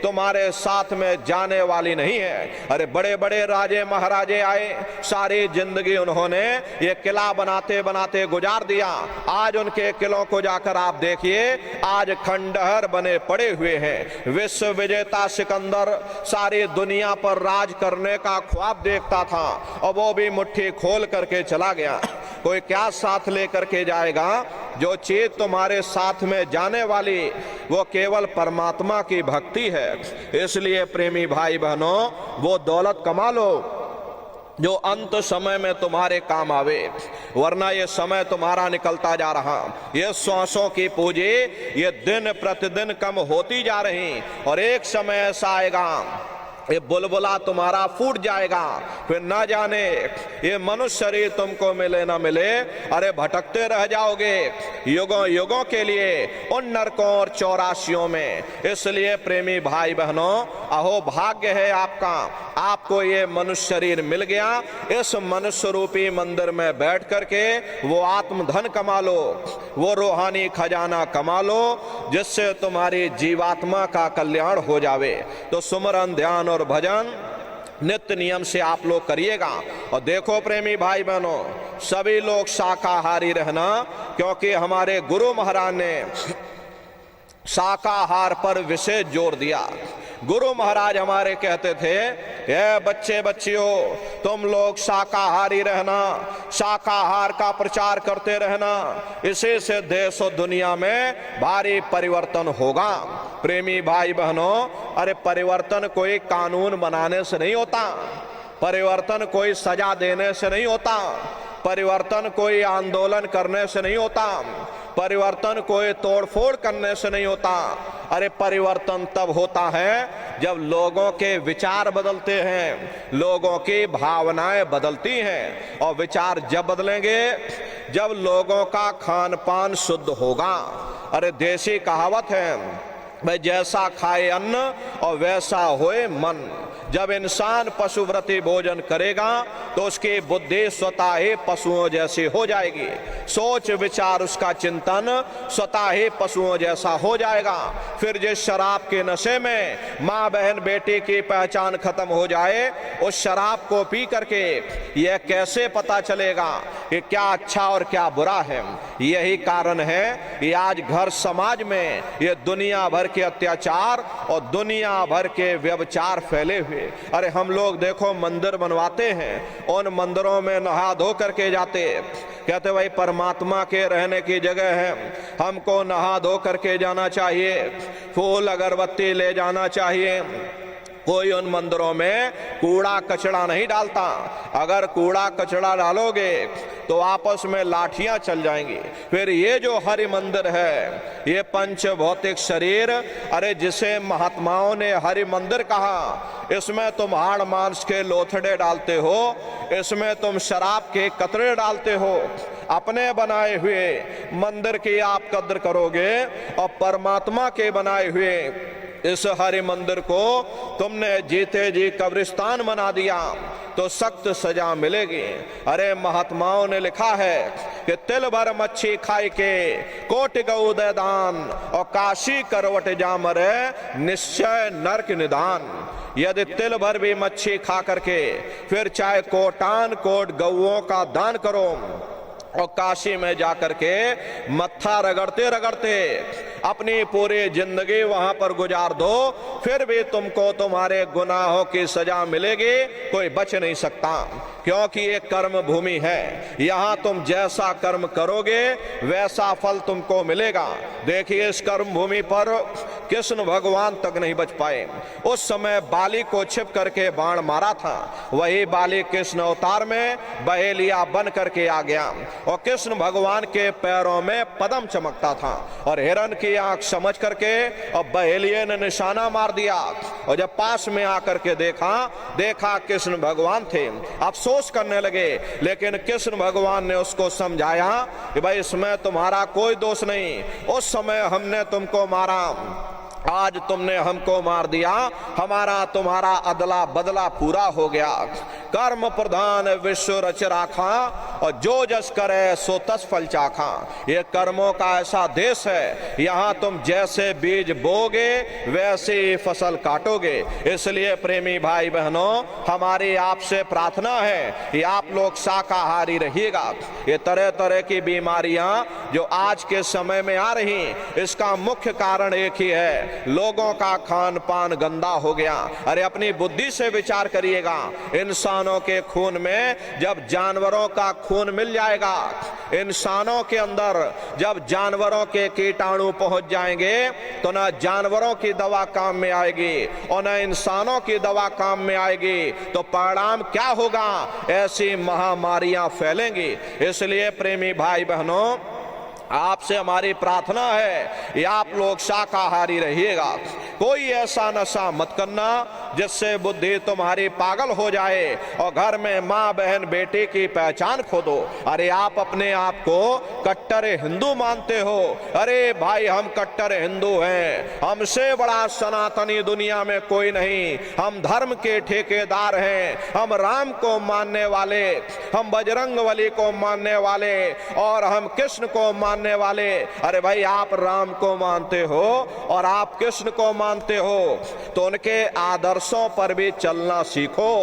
तुम्हारे साथ में जाने वाली नहीं है। अरे बड़े बड़े राजे महाराजे आए, सारी जिंदगी उन्होंने ये किला बनाते बनाते गुजार दिया। आज उनके किलों को जाकर आप देखिए, आज खंडहर बने पड़े हुए हैं। विश्व विजेता सिकंदर सारी दुनिया पर राज करने का ख्वाब देखता था और वो भी मुट्ठी खोल करके चला गया। कोई क्या साथ लेकर के जाएगा? जो चीज तुम्हारे साथ में जाने वाली वो केवल परमात्मा की भक्ति है। इसलिए प्रेमी भाई बहनों, वो दौलत कमा लो जो अंत समय में तुम्हारे काम आवे, वरना ये समय तुम्हारा निकलता जा रहा, ये श्वासों की पूंजी ये दिन प्रतिदिन कम होती जा रही, और एक समय ऐसा आएगा ये बुलबुला तुम्हारा फूट जाएगा, फिर ना जाने ये मनुष्य शरीर तुमको मिले ना मिले, अरे भटकते रह जाओगे युगों युगों के लिए उन नरकों और चौरासियों में। इसलिए प्रेमी भाई बहनों, अहो भाग्य है आपका, आपको ये मनुष्य शरीर मिल गया। इस मनुष्य रूपी मंदिर में बैठ करके वो आत्म धन कमा लो, वो रूहानी खजाना कमा लो, जिससे तुम्हारी जीवात्मा का कल्याण हो जावे। तो सुमरन, ध्यान और भजन नित्य नियम से आप लोग करिएगा। और देखो प्रेमी भाई बहनों, सभी लोग शाकाहारी रहना, क्योंकि हमारे गुरु महाराज ने शाकाहार पर विशेष जोर दिया। गुरु महाराज हमारे कहते थे, ये बच्चे बच्चियों तुम लोग शाकाहारी रहना, शाकाहार का प्रचार करते रहना, इसी से देश और दुनिया में भारी परिवर्तन होगा। प्रेमी भाई बहनों, अरे परिवर्तन कोई कानून बनाने से नहीं होता, परिवर्तन कोई सजा देने से नहीं होता, परिवर्तन कोई आंदोलन करने से नहीं होता, परिवर्तन कोई तोड़फोड़ करने से नहीं होता। अरे परिवर्तन तब होता है जब लोगों के विचार बदलते हैं, लोगों की भावनाएं बदलती हैं। और विचार जब बदलेंगे जब लोगों का खान पान शुद्ध होगा। अरे देसी कहावत है, भाई जैसा खाए अन्न और वैसा होए मन। जब इंसान पशुव्रती भोजन करेगा तो उसकी बुद्धि स्वतः ही पशुओं जैसी हो जाएगी, सोच विचार उसका चिंतन स्वतः ही पशुओं जैसा हो जाएगा। फिर जिस शराब के नशे में माँ बहन बेटी की पहचान खत्म हो जाए, उस शराब को पी करके यह कैसे पता चलेगा कि क्या अच्छा और क्या बुरा है। यही कारण है कि आज घर समाज में ये दुनिया भर के अत्याचार और दुनिया भर के व्यभिचार फैले हुए। अरे हम लोग देखो मंदिर बनवाते हैं, उन मंदिरों में नहा धो करके जाते, कहते भाई परमात्मा के रहने की जगह है, हमको नहा धो करके जाना चाहिए, फूल अगरबत्ती ले जाना चाहिए। कोई उन मंदिरों में कूड़ा कचरा नहीं डालता। अगर कूड़ा कचरा डालोगे तो आपस में लाठियां चल जाएंगी। फिर ये जो हरि मंदिर है, ये पंच भौतिक शरीर, अरे जिसे महात्माओं ने हरि मंदिर कहा, इसमें तुम हाड़ मांस के लोथड़े डालते हो, इसमें तुम शराब के कतरे डालते हो। अपने बनाए हुए मंदिर की आप कद्र करोगे और परमात्मा के बनाए हुए इस हरि मंदिर को तुमने जीते जी कब्रिस्तान बना दिया तो सख्त सजा मिलेगी। अरे महात्माओं ने लिखा है कि तिल भर मच्छी खाई के कोटि गऊ दे दान और काशी करवट जा मरे निश्चय नरक निदान। यदि तिल भर भी मच्छी खा करके फिर चाहे कोटान कोट गऊओं का दान करो और काशी में जाकर के मत्था रगड़ते रगड़ते अपनी पूरी जिंदगी वहां पर गुजार दो, फिर भी तुमको तुम्हारे गुनाहों की सजा मिलेगी, कोई बच नहीं सकता। क्योंकि ये कर्म भूमि है, यहाँ तुम जैसा कर्म करोगे वैसा फल तुमको मिलेगा। देखिए इस कर्म भूमि पर कृष्ण भगवान तक नहीं बच पाए। उस समय बाली को छिप करके बाण मारा था, वही बाली कृष्ण अवतार में बहेलिया बन करके आ गया और कृष्ण भगवान के पैरों में पद्म चमकता था और हिरण की आंख समझ करके और बहेलिये ने निशाना मार दिया। और जब पास में आकर के देखा कृष्ण भगवान थे, अफसोस करने लगे, लेकिन कृष्ण भगवान ने उसको समझाया कि भाई इसमें तुम्हारा कोई दोष नहीं, उस समय हमने तुमको मारा, आज तुमने हमको मार दिया, हमारा तुम्हारा अदला बदला पूरा हो गया। कर्म प्रधान विश्व रच राखा और जो जस करे सो तस फल चाखा। ये कर्मों का ऐसा देश है, यहाँ तुम जैसे बीज बोगे वैसे फसल काटोगे। इसलिए प्रेमी भाई बहनों, हमारी आपसे प्रार्थना है कि आप लोग शाकाहारी रहिएगा। ये तरह तरह की बीमारियां जो आज के समय में आ रही, इसका मुख्य कारण एक ही है, लोगों का खान पान गंदा हो गया। अरे अपनी बुद्धि से विचार करिएगा, इंसानों के खून में जब जानवरों का खून मिल जाएगा, इंसानों के अंदर जब जानवरों के कीटाणु पहुंच जाएंगे तो न जानवरों की दवा काम में आएगी और न इंसानों की दवा काम में आएगी, तो परिणाम क्या होगा? ऐसी महामारियां फैलेंगी। इसलिए प्रेमी भाई बहनों, आपसे हमारी प्रार्थना है कि आप लोग शाकाहारी रहिएगा। कोई ऐसा नशा मत करना, जिससे बुद्धि तुम्हारी पागल हो जाए और घर में माँ बहन बेटे की पहचान खो दो। अरे आप अपने आप को कट्टर हिंदू मानते हो। अरे भाई हम कट्टर हिंदू हैं, हमसे बड़ा सनातनी दुनिया में कोई नहीं। हम धर्म के ठेकेदार हैं, हम राम को मानने वाले, हम बजरंगबली को मानने वाले और हम कृष्ण को मानने वाले। अरे भाई आप राम को मानते हो और आप कृष्ण को मानते हो तो उनके आदर्शों पर भी चलना सीखो।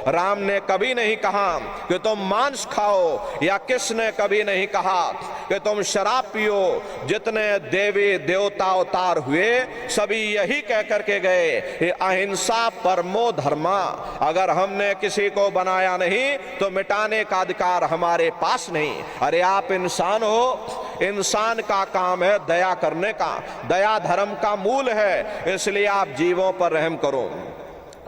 राम ने कभी नहीं कहा कि तुम मांस खाओ या कृष्ण ने कभी नहीं कहा कि तुम शराब पियो। जितने देवी देवता अवतार हुए सभी यही कह करके गए कि अहिंसा परमो धर्मा। अगर हमने किसी को बनाया नहीं तो मिटाने का अधिकार हमारे पास नहीं। अरे आप इंसान हो, इंसान का काम है दया करने का, दया धर्म का मूल है। इसलिए आप जीवों पर रहम करो,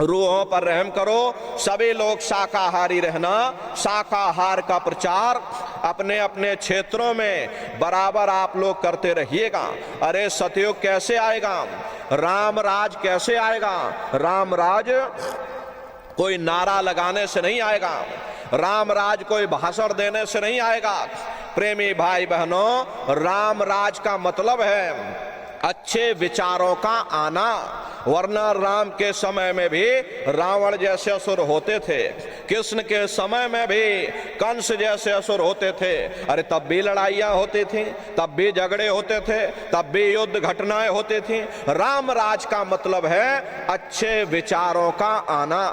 रूहों पर रहम करो। सभी लोग शाकाहारी रहना, शाकाहार का प्रचार अपने अपने क्षेत्रों में बराबर आप लोग करते रहिएगा। अरे सतयुग कैसे आएगा, राम राज कैसे आएगा? राम राज कोई नारा लगाने से नहीं आएगा, राम राज कोई भाषण देने से नहीं आएगा। प्रेमी भाई बहनों, राम राज का मतलब है अच्छे विचारों का आना। वरना राम के समय में भी रावण जैसे असुर होते थे, कृष्ण के समय में भी कंस जैसे असुर होते थे। अरे तब भी लड़ाइयाँ होती थी, तब भी झगड़े होते थे, तब भी युद्ध घटनाएं होती थी। राम राज का मतलब है अच्छे विचारों का आना।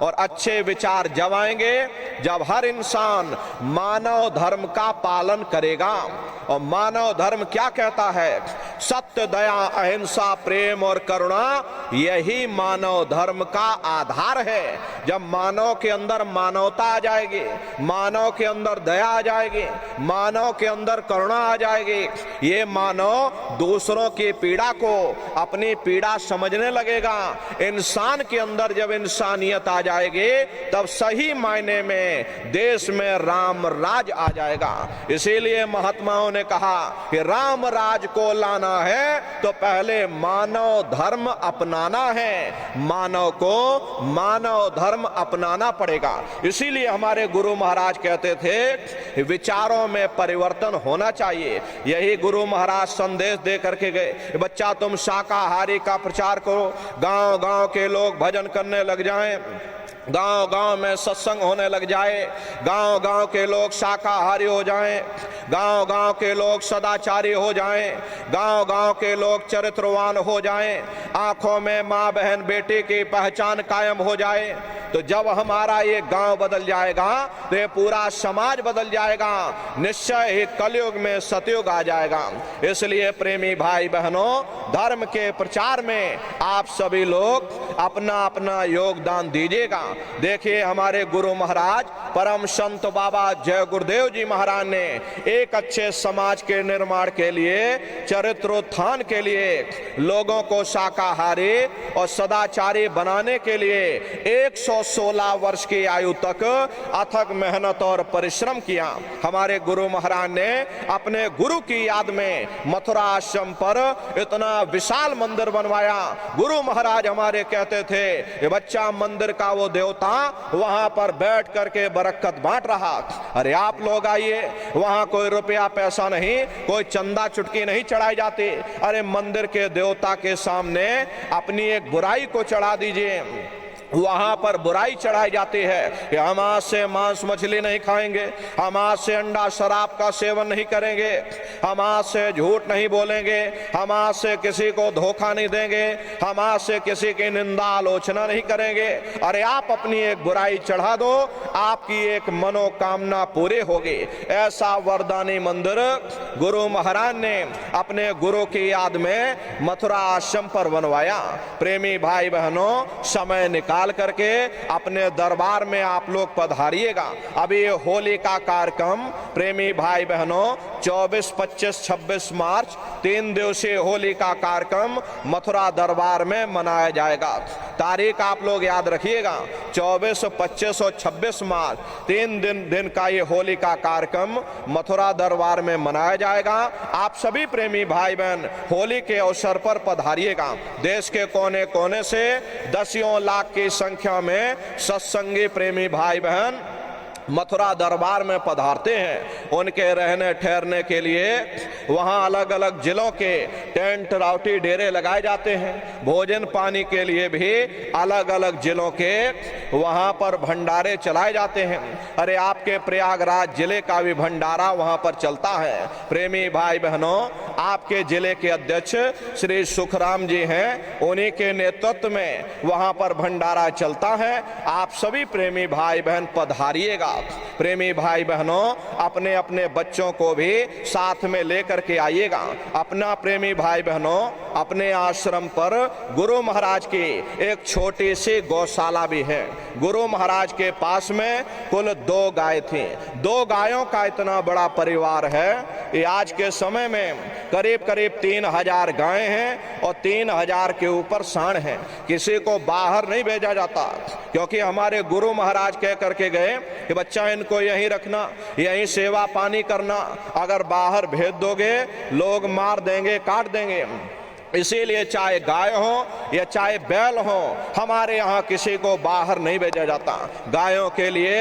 और अच्छे विचार जब आएंगे जब हर इंसान मानव धर्म का पालन करेगा। और मानव धर्म क्या कहता है? सत्य, दया, अहिंसा, प्रेम और करुणा, यही मानव धर्म का आधार है। जब मानव के अंदर मानवता आ जाएगी, मानव के अंदर दया आ जाएगी, मानव के अंदर करुणा आ जाएगी, ये मानव दूसरों की पीड़ा को अपनी पीड़ा समझने लगेगा। इंसान के अंदर जब इंसानियत आ जाएगी तब सही मायने में देश में राम राज आ जाएगा। इसीलिए महात्माओं ने कहा कि राम राज को लाना है तो पहले मानव धर्म अपनाना है, मानव को मानव धर्म अपनाना पड़ेगा। इसीलिए हमारे गुरु महाराज कहते थे विचारों में परिवर्तन होना चाहिए। यही गुरु महाराज संदेश दे करके गए, बच्चा तुम शाकाहारी का प्रचार करो, गांव गांव के लोग भजन करने लग जाएं, गांव गांव में सत्संग होने लग जाए, गांव गांव के लोग शाकाहारी हो जाएं, गांव गांव के लोग सदाचारी हो जाएं, गांव गांव के लोग चरित्रवान हो जाएं, आंखों में माँ बहन बेटी की पहचान कायम हो जाए। तो जब हमारा ये गांव बदल जाएगा तो ये पूरा समाज बदल जाएगा, निश्चय ही कलयुग में सतयुग आ जाएगा। इसलिए प्रेमी भाई बहनों, धर्म के प्रचार में आप सभी लोग अपना अपना योगदान दीजिएगा। देखिए हमारे गुरु महाराज परम संत बाबा जय गुरुदेव जी महाराज ने एक अच्छे समाज के निर्माण के लिए, चरित्रोत्थान के लिए, लोगों को शाकाहारी और सदाचारी बनाने के लिए 116 वर्ष की आयु तक अथक मेहनत और परिश्रम किया। हमारे गुरु महाराज ने अपने गुरु की याद में मथुरा आश्रम पर इतना विशाल मंदिर बनवाया। गुरु महाराज हमारे कहते थे कि बच्चा मंदिर का वो देवता वहां पर बैठ करके बरकत बांट रहा। अरे आप लोग आइए, वहां कोई रुपया पैसा नहीं, कोई चंदा चुटकी नहीं चढ़ाई जाती। अरे मंदिर के देवता के सामने अपनी एक बुराई को चढ़ा दीजिए। वहां पर बुराई चढ़ाई जाती है कि हम आज से मांस मछली नहीं खाएंगे, हम आज से अंडा शराब का सेवन नहीं करेंगे, हम आज से झूठ नहीं बोलेंगे, हम आज से किसी को धोखा नहीं देंगे, हम आज से किसी की निंदा आलोचना नहीं करेंगे। अरे आप अपनी एक बुराई चढ़ा दो, आपकी एक मनोकामना पूरी होगी। ऐसा वरदानी मंदिर गुरु महाराज ने अपने गुरु की याद में मथुरा आश्रम पर बनवाया। प्रेमी भाई बहनों, समय निकाल निकाल करके अपने दरबार में आप लोग पधारिएगा। अभी ये होली का कार्यक्रम प्रेमी भाई बहनों 24, 25, 26 मार्च 3 दिवसीय होली का कार्यक्रम मथुरा दरबार में मनाया जाएगा। तारीख आप लोग याद रखिएगा, 24, 25 और 26 मार्च 3 दिन का ये होली का कार्यक्रम मथुरा दरबार में मनाया जाएगा। आप सभी प्रेमी भाई बहन होली के अवसर पर पधारिएगा। देश के कोने कोने से दसियों लाख की संख्या में सत्संगी प्रेमी भाई बहन मथुरा दरबार में पधारते हैं। उनके रहने ठहरने के लिए वहाँ अलग अलग जिलों के टेंट राउटी डेरे लगाए जाते हैं। भोजन पानी के लिए भी अलग अलग जिलों के वहाँ पर भंडारे चलाए जाते हैं। अरे आपके प्रयागराज जिले का भी भंडारा वहाँ पर चलता है। प्रेमी भाई बहनों, आपके जिले के अध्यक्ष श्री सुखराम जी हैं, उन्हीं के नेतृत्व में वहाँ पर भंडारा चलता है। आप सभी प्रेमी भाई बहन पधारिएगा। प्रेमी भाई बहनों, अपने अपने बच्चों को भी साथ में लेकर के आइएगा। अपना प्रेमी भाई बहनों, अपने आश्रम पर गुरु महाराज की एक छोटी सी गौशाला भी है। गुरु महाराज के पास में कुल 2 गाय थी। 2 गायों का इतना बड़ा परिवार है। ये आज के समय में करीब करीब 3000 गायें हैं और 3000 के ऊपर सांड हैं। किसी को बाहर नहीं भेजा जाता, क्योंकि हमारे गुरु महाराज कह करके गए कि बच्चा इनको यहीं रखना, यहीं सेवा पानी करना, अगर बाहर भेज दोगे लोग मार देंगे, काट देंगे। इसीलिए चाहे गाय हो या चाहे बैल हो, हमारे यहाँ किसी को बाहर नहीं भेजा जाता। गायों के लिए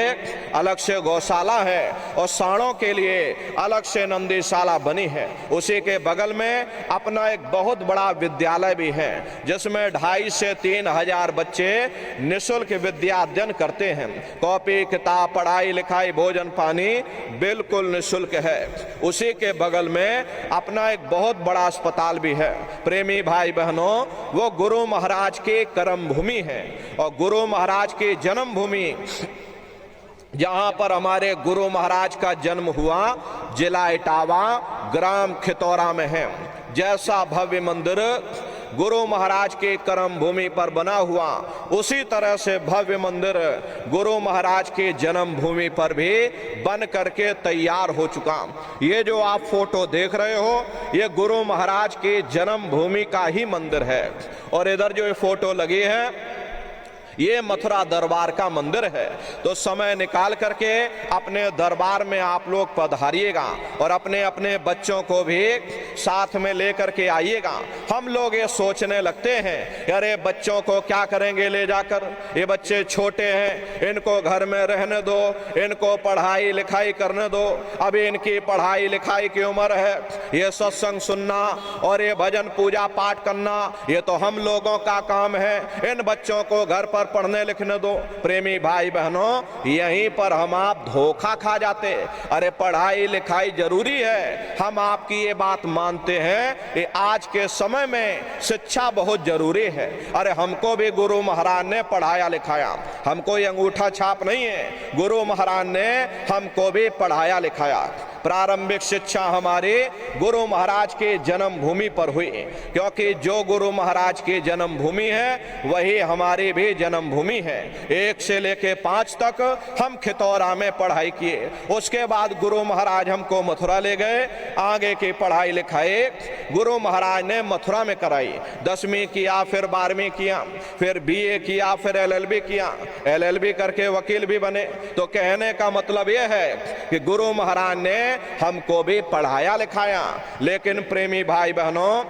अलग से गौशाला है और सांडों के लिए अलग से नंदीशाला बनी है। उसी के बगल में अपना एक बहुत बड़ा विद्यालय भी है, जिसमें 2500 से 3000 बच्चे निःशुल्क विद्या अध्ययन करते हैं। कॉपी किताब, पढ़ाई लिखाई, भोजन पानी बिल्कुल निःशुल्क है। उसी के बगल में अपना एक बहुत बड़ा अस्पताल भी है। प्रेमी भाई बहनों, वो गुरु महाराज की कर्म भूमि है और गुरु महाराज की जन्म भूमि, जहां पर हमारे गुरु महाराज का जन्म हुआ, जिला इटावा, ग्राम खितौरा में है। जैसा भव्य मंदिर गुरु महाराज के कर्म भूमि पर बना हुआ, उसी तरह से भव्य मंदिर गुरु महाराज के जन्म भूमि पर भी बन करके तैयार हो चुका। ये जो आप फोटो देख रहे हो, ये गुरु महाराज के जन्म भूमि का ही मंदिर है। और इधर जो ये फोटो लगी है, ये मथुरा दरबार का मंदिर है। तो समय निकाल करके अपने दरबार में आप लोग पधारिएगा और अपने अपने बच्चों को भी साथ में लेकर के आइएगा। हम लोग ये सोचने लगते हैं, अरे बच्चों को क्या करेंगे ले जाकर, ये बच्चे छोटे हैं, इनको घर में रहने दो, इनको पढ़ाई लिखाई करने दो, अभी इनकी पढ़ाई लिखाई की उम्र है। ये सत्संग सुनना और ये भजन पूजा पाठ करना, ये तो हम लोगों का काम है। इन बच्चों को घर पर पढ़ने लिखने दो। प्रेमी भाई बहनों, यहीं पर हम आप धोखा खा जाते। अरे पढ़ाई लिखाई जरूरी है, हम आपकी ये बात मानते हैं कि आज के समय में शिक्षा बहुत जरूरी है। अरे हमको भी गुरु महाराज ने पढ़ाया लिखाया, हमको ये अंगूठा छाप नहीं है, गुरु महाराज ने हमको भी पढ़ाया लिखाया। प्रारंभिक शिक्षा हमारी गुरु महाराज के जन्म भूमि पर हुई, क्योंकि जो गुरु महाराज की जन्म भूमि है वही हमारी भी जन्म भूमि है। 1 से लेके 5 तक हम खितौरा में पढ़ाई किए। उसके बाद गुरु महाराज हमको मथुरा ले गए। आगे की पढ़ाई लिखाई गुरु महाराज ने मथुरा में कराई। 10वीं किया, फिर 12वीं किया, फिर BA किया, फिर LLB किया, LLB करके वकील भी बने। तो कहने का मतलब यह है कि गुरु महाराज ने हमको भी पढ़ाया लिखाया। लेकिन प्रेमी भाई बहनों,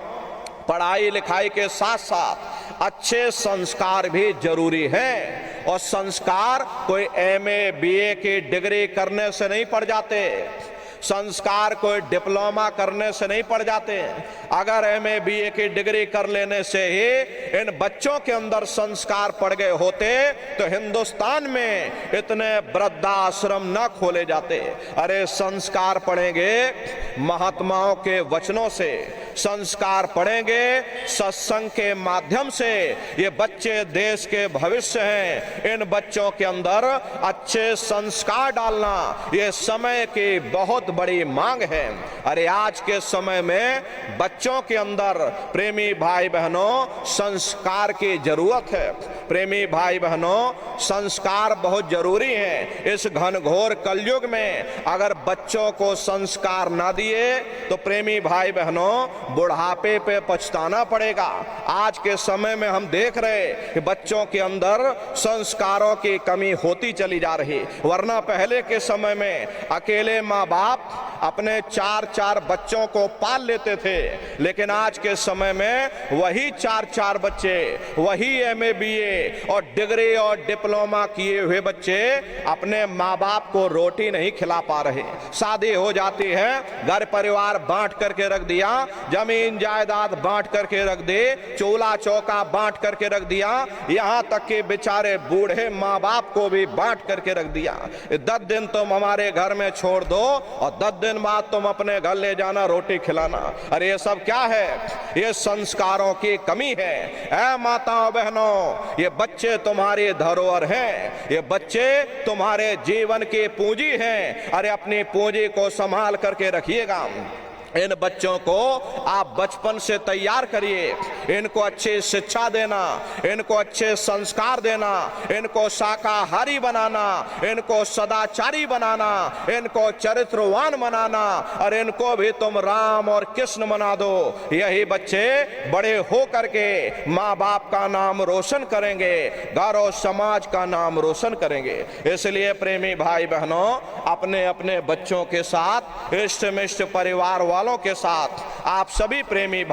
पढ़ाई लिखाई के साथ साथ अच्छे संस्कार भी जरूरी हैं। और संस्कार कोई MA BA की डिग्री करने से नहीं पड़ जाते, संस्कार कोई डिप्लोमा करने से नहीं पड़ जाते। अगर MA BA की डिग्री कर लेने से ही इन बच्चों के अंदर संस्कार पड़ गए होते तो हिंदुस्तान में इतने वृद्धाश्रम न खोले जाते। अरे संस्कार पड़ेंगे महात्माओं के वचनों से, संस्कार पढ़ेंगे। सत्संग के माध्यम से ये बच्चे देश के भविष्य हैं। इन बच्चों के अंदर अच्छे संस्कार डालना ये समय की बहुत बड़ी मांग है। अरे आज के समय में बच्चों के अंदर प्रेमी भाई बहनों संस्कार की जरूरत है। प्रेमी भाई बहनों संस्कार बहुत जरूरी है। इस घनघोर कलयुग में अगर बच्चों को संस्कार ना दिए तो प्रेमी भाई बहनों बुढ़ापे पे पछताना पड़ेगा। आज के समय में हम देख रहे कि बच्चों के अंदर संस्कारों की कमी होती चली जा रही। वरना पहले के समय में अकेले माँ बाप अपने 4-4 बच्चों को पाल लेते थे, लेकिन आज के समय में वही 4-4 बच्चे, वही MA BA और डिग्री और डिप्लोमा किए हुए बच्चे अपने माँ बाप को रोटी नहीं खिला पा रहे। शादी हो जाती है, घर परिवार बांट करके रख दिया, जमीन जायदाद बांट करके रख दे, चूल्हा चौका बांट करके रख दिया, यहाँ तक कि बेचारे बूढ़े माँ बाप को भी बांट करके रख दिया। 10 दिन तुम हमारे घर में छोड़ दो और 10 दिन बाद तुम अपने घर ले जाना रोटी खिलाना। अरे ये सब क्या है? ये संस्कारों की कमी है। ऐ माताओं बहनों, ये बच्चे तुम्हारी धरोहर हैं, ये बच्चे तुम्हारे जीवन की पूंजी हैं। अरे अपनी पूंजी को संभाल करके रखिएगा। इन बच्चों को आप बचपन से तैयार करिए, इनको अच्छी शिक्षा देना, इनको अच्छे संस्कार देना, इनको शाकाहारी बनाना, इनको सदाचारी बनाना, इनको चरित्रवान बनाना और इनको भी तुम राम और कृष्ण बना दो। यही बच्चे बड़े हो करके माँ बाप का नाम रोशन करेंगे, घर और समाज का नाम रोशन करेंगे। इसलिए प्रेमी भाई बहनों अपने अपने बच्चों के साथ, इष्ट मिष्ट परिवार वालों के साथ आप सभी प्रेमी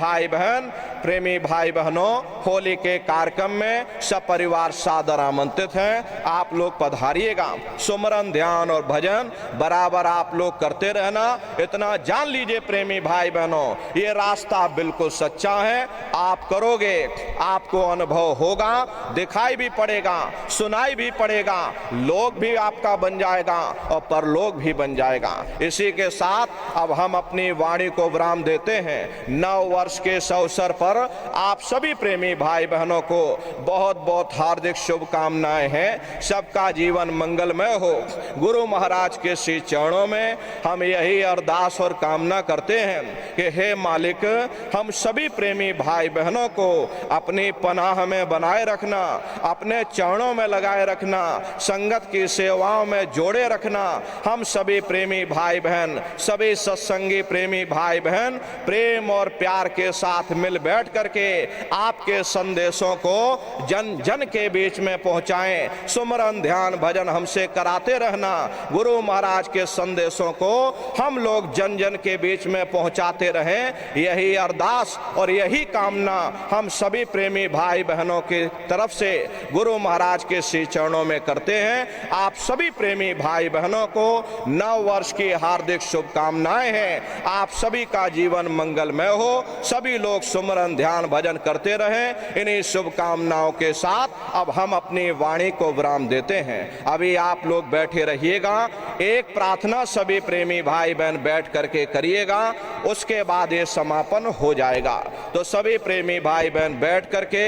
भाई बहनों होली के कार्यक्रम में सपरिवार सादर आमंत्रित हैं। आप लोग पधारिएगा। सुमरन ध्यान और भजन बराबर आप लोग करते रहना। इतना जान लीजिए प्रेमी भाई बहनों, ये रास्ता बिल्कुल सच्चा है। आप करोगे, आपको अनुभव होगा, दिखाई भी पड़ेगा, सुनाई भी पड़ेगा, लोग भी आपका बन जाएगा और परलोक भी बन जाएगा। इसी के साथ अब हम अपनी वाणी को विराम देते हैं। 9 वर्ष के इस अवसर पर आप सभी प्रेमी भाई बहनों को बहुत बहुत हार्दिक शुभकामनाएं हैं। सबका जीवन मंगलमय हो। गुरु महाराज के श्री चरणों में हम यही अरदास और कामना करते हैं कि हे मालिक, हम सभी प्रेमी भाई बहनों को अपनी पनाह में बनाए रखना, अपने चरणों में लगाए रखना, संगत की सेवाओं में जोड़े रखना। हम सभी प्रेमी भाई बहन, सभी सत्संगी प्रेमी भाई बहन प्रेम और प्यार के साथ मिल बैठ करके आपके संदेशों को जन जन के बीच में पहुंचाएं। सुमरन ध्यान भजन हमसे कराते रहना। गुरु महाराज के संदेशों को हम लोग जन जन के बीच में पहुंचाते रहें। यही अरदास और यही कामना हम सभी प्रेमी भाई बहनों की तरफ से गुरु महाराज के श्री चरणों में करते हैं। आप सभी प्रेमी भाई बहनों को 9 वर्ष की हार्दिक शुभकामनाएं हैं। आप सभी का जीवन मंगलमय हो। सभी लोग सुमरन ध्यान भजन करते रहें। इन्हीं शुभकामनाओं के साथ अब हम अपनी वाणी को विराम देते हैं। अभी आप लोग बैठे रहिएगा। एक प्रार्थना सभी प्रेमी भाई बहन बैठ करके करिएगा, उसके बाद ये समापन हो जाएगा। तो सभी प्रेमी भाई बहन बैठ करके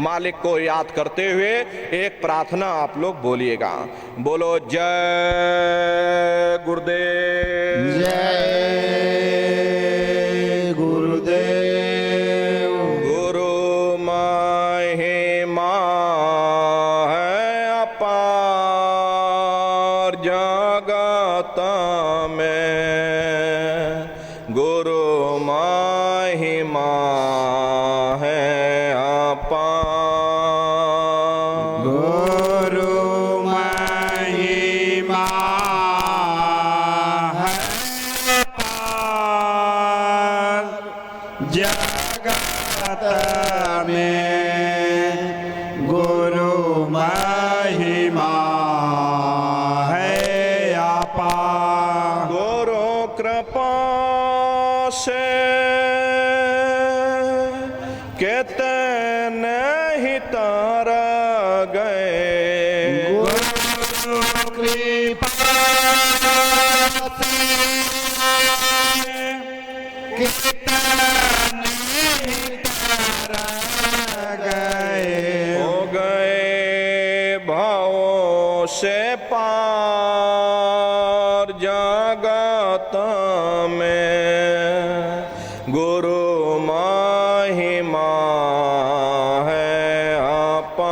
मालिक को याद करते हुए एक प्रार्थना आप लोग बोलिएगा। बोलो जय गुरुदेव, जय गुरुदेव। गुरु महिमा है अपार जगत में, गुरु महिमा है अपार। गुरु महिमा है अपार जगत में, गुरु महिमा है अपार। गुरु कृपा से कितने ही तार गए, गुरु कृपा से कितने जगत में गुरु महिमा है अपार।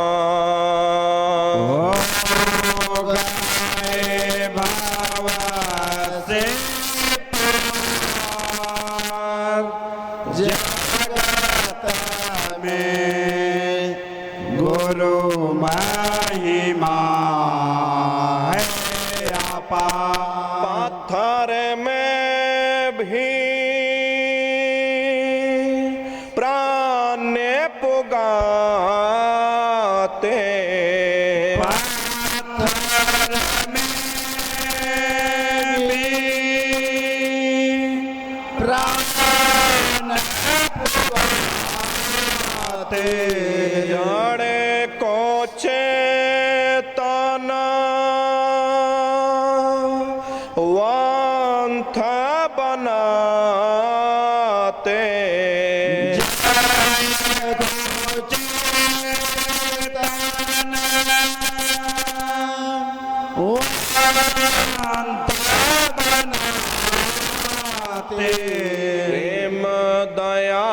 हो गए भाव से पार, जगत में गुरु महिमा है अपार। पत्थर में भी प्राण पुगाते, पत्थर में भी प्राण पुगाते, जड़े को चेतना वंथ बनाते, प्रेम दया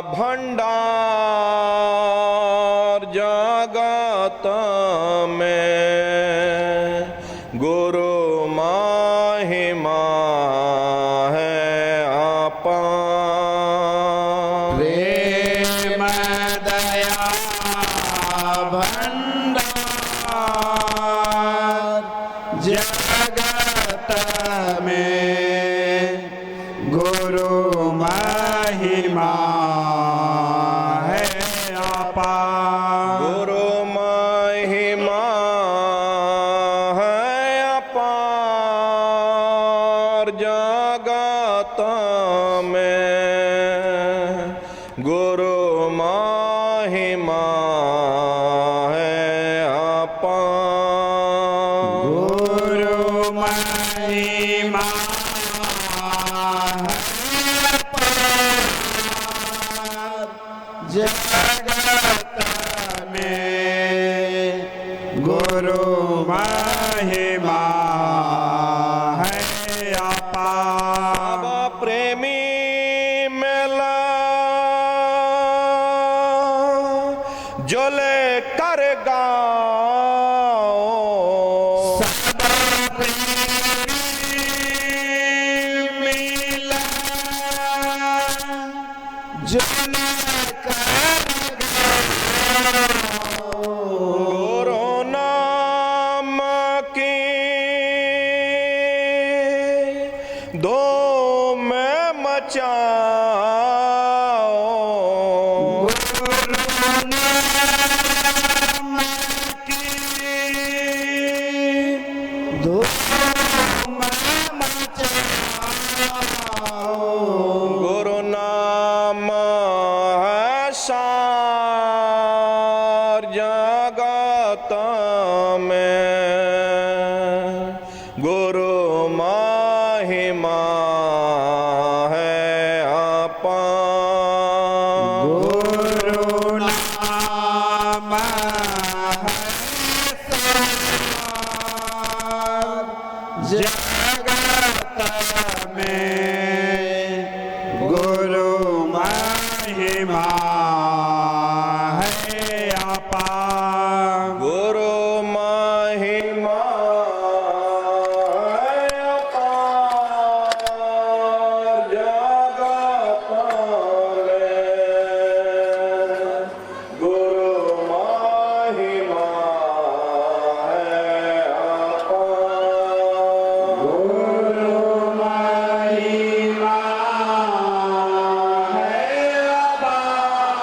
भंडार जगत में गुरु महिमा है अपार। प्रेम दया भंडार जगत में गुरु महिमा है अपार। गुरु महिमा है अपार जगत में गुरु महिमा है अपार। गुरु महिमा जगत में गुरु महिमा है अपार। अब प्रेमी मेला जोले कर गाओ, सब प्रेमी मिला जन गुरु नाम की धूम मचाओ, गुरु नाम की धूम मचाओ। गुरु नाम है सार जगत में गुरु महिमा है अपार। गुरु नाम है सार जगत में गुरु महिमा है अपार। गुरु महिमा है अपार जगत में गुरु महिमा है अपार। गुरु महिमा है अपार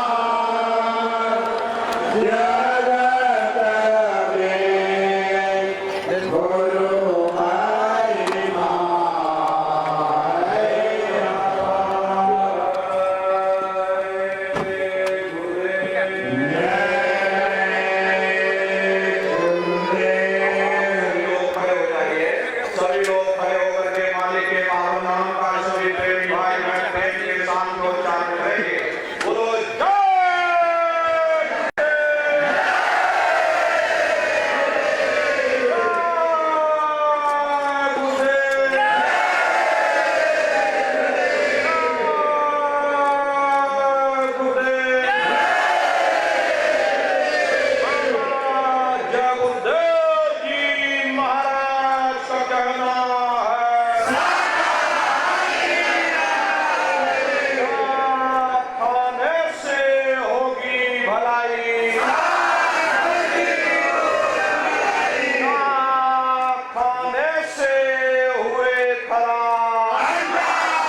हाथ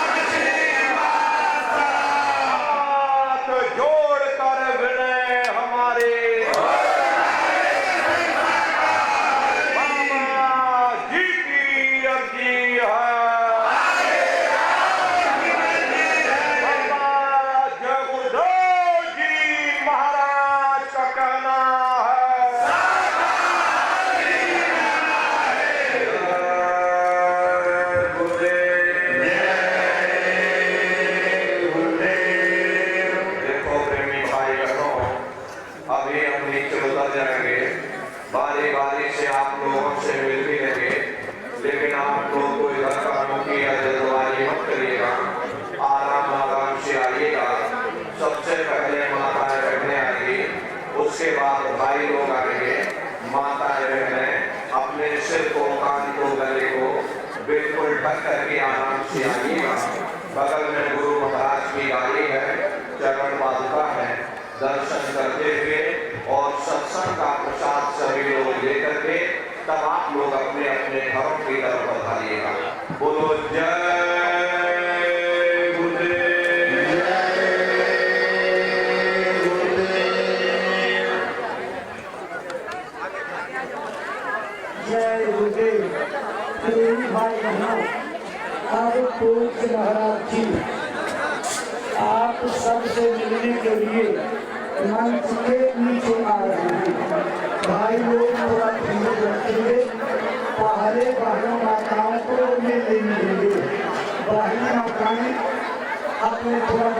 जोड़कर विनय हमारे बाबा जी की अर्जी है। बाबा जय गुरुदेव जी महाराज का कहना है। देखो प्रेमी भाई बहनों, अभी हम नीचे उतर जाएंगे। बारी बारी से आप लोगों से मिल भी लेंगे, लेकिन आप लोग को इधर का मुखी या जल्दबाजी मत करिएगा। आराम आराम से आइएगा। सबसे पहले माताएं बहनें आएंगी, उसके बाद भाई लोग आएंगे। माताएं बहनें अपने सिर को, कान को, गले को बिल्कुल ढक करके आराम से आइएगा। बगल में गुरु महाराज की गाड़ी है, चरण पादुका है। दर्शन करते हुए और सत्संग का प्रसाद सभी लोग लेकर के तब आप लोग अपने अपने घरों की तरफ बढ़ाइएगा। बोलो जय गुरुदेव। जय गुरुदेव। प्रेमी भाई बहनों, अब पूज्य महाराज जी आप सबसे मिलने के लिए मंच के नीचे आ रहे हैं। भाई लोग थोड़ा धीरे रखेंगे, पहले बहनों माताओं को मिल लेंगे। बहन माताएं अपने थोड़ा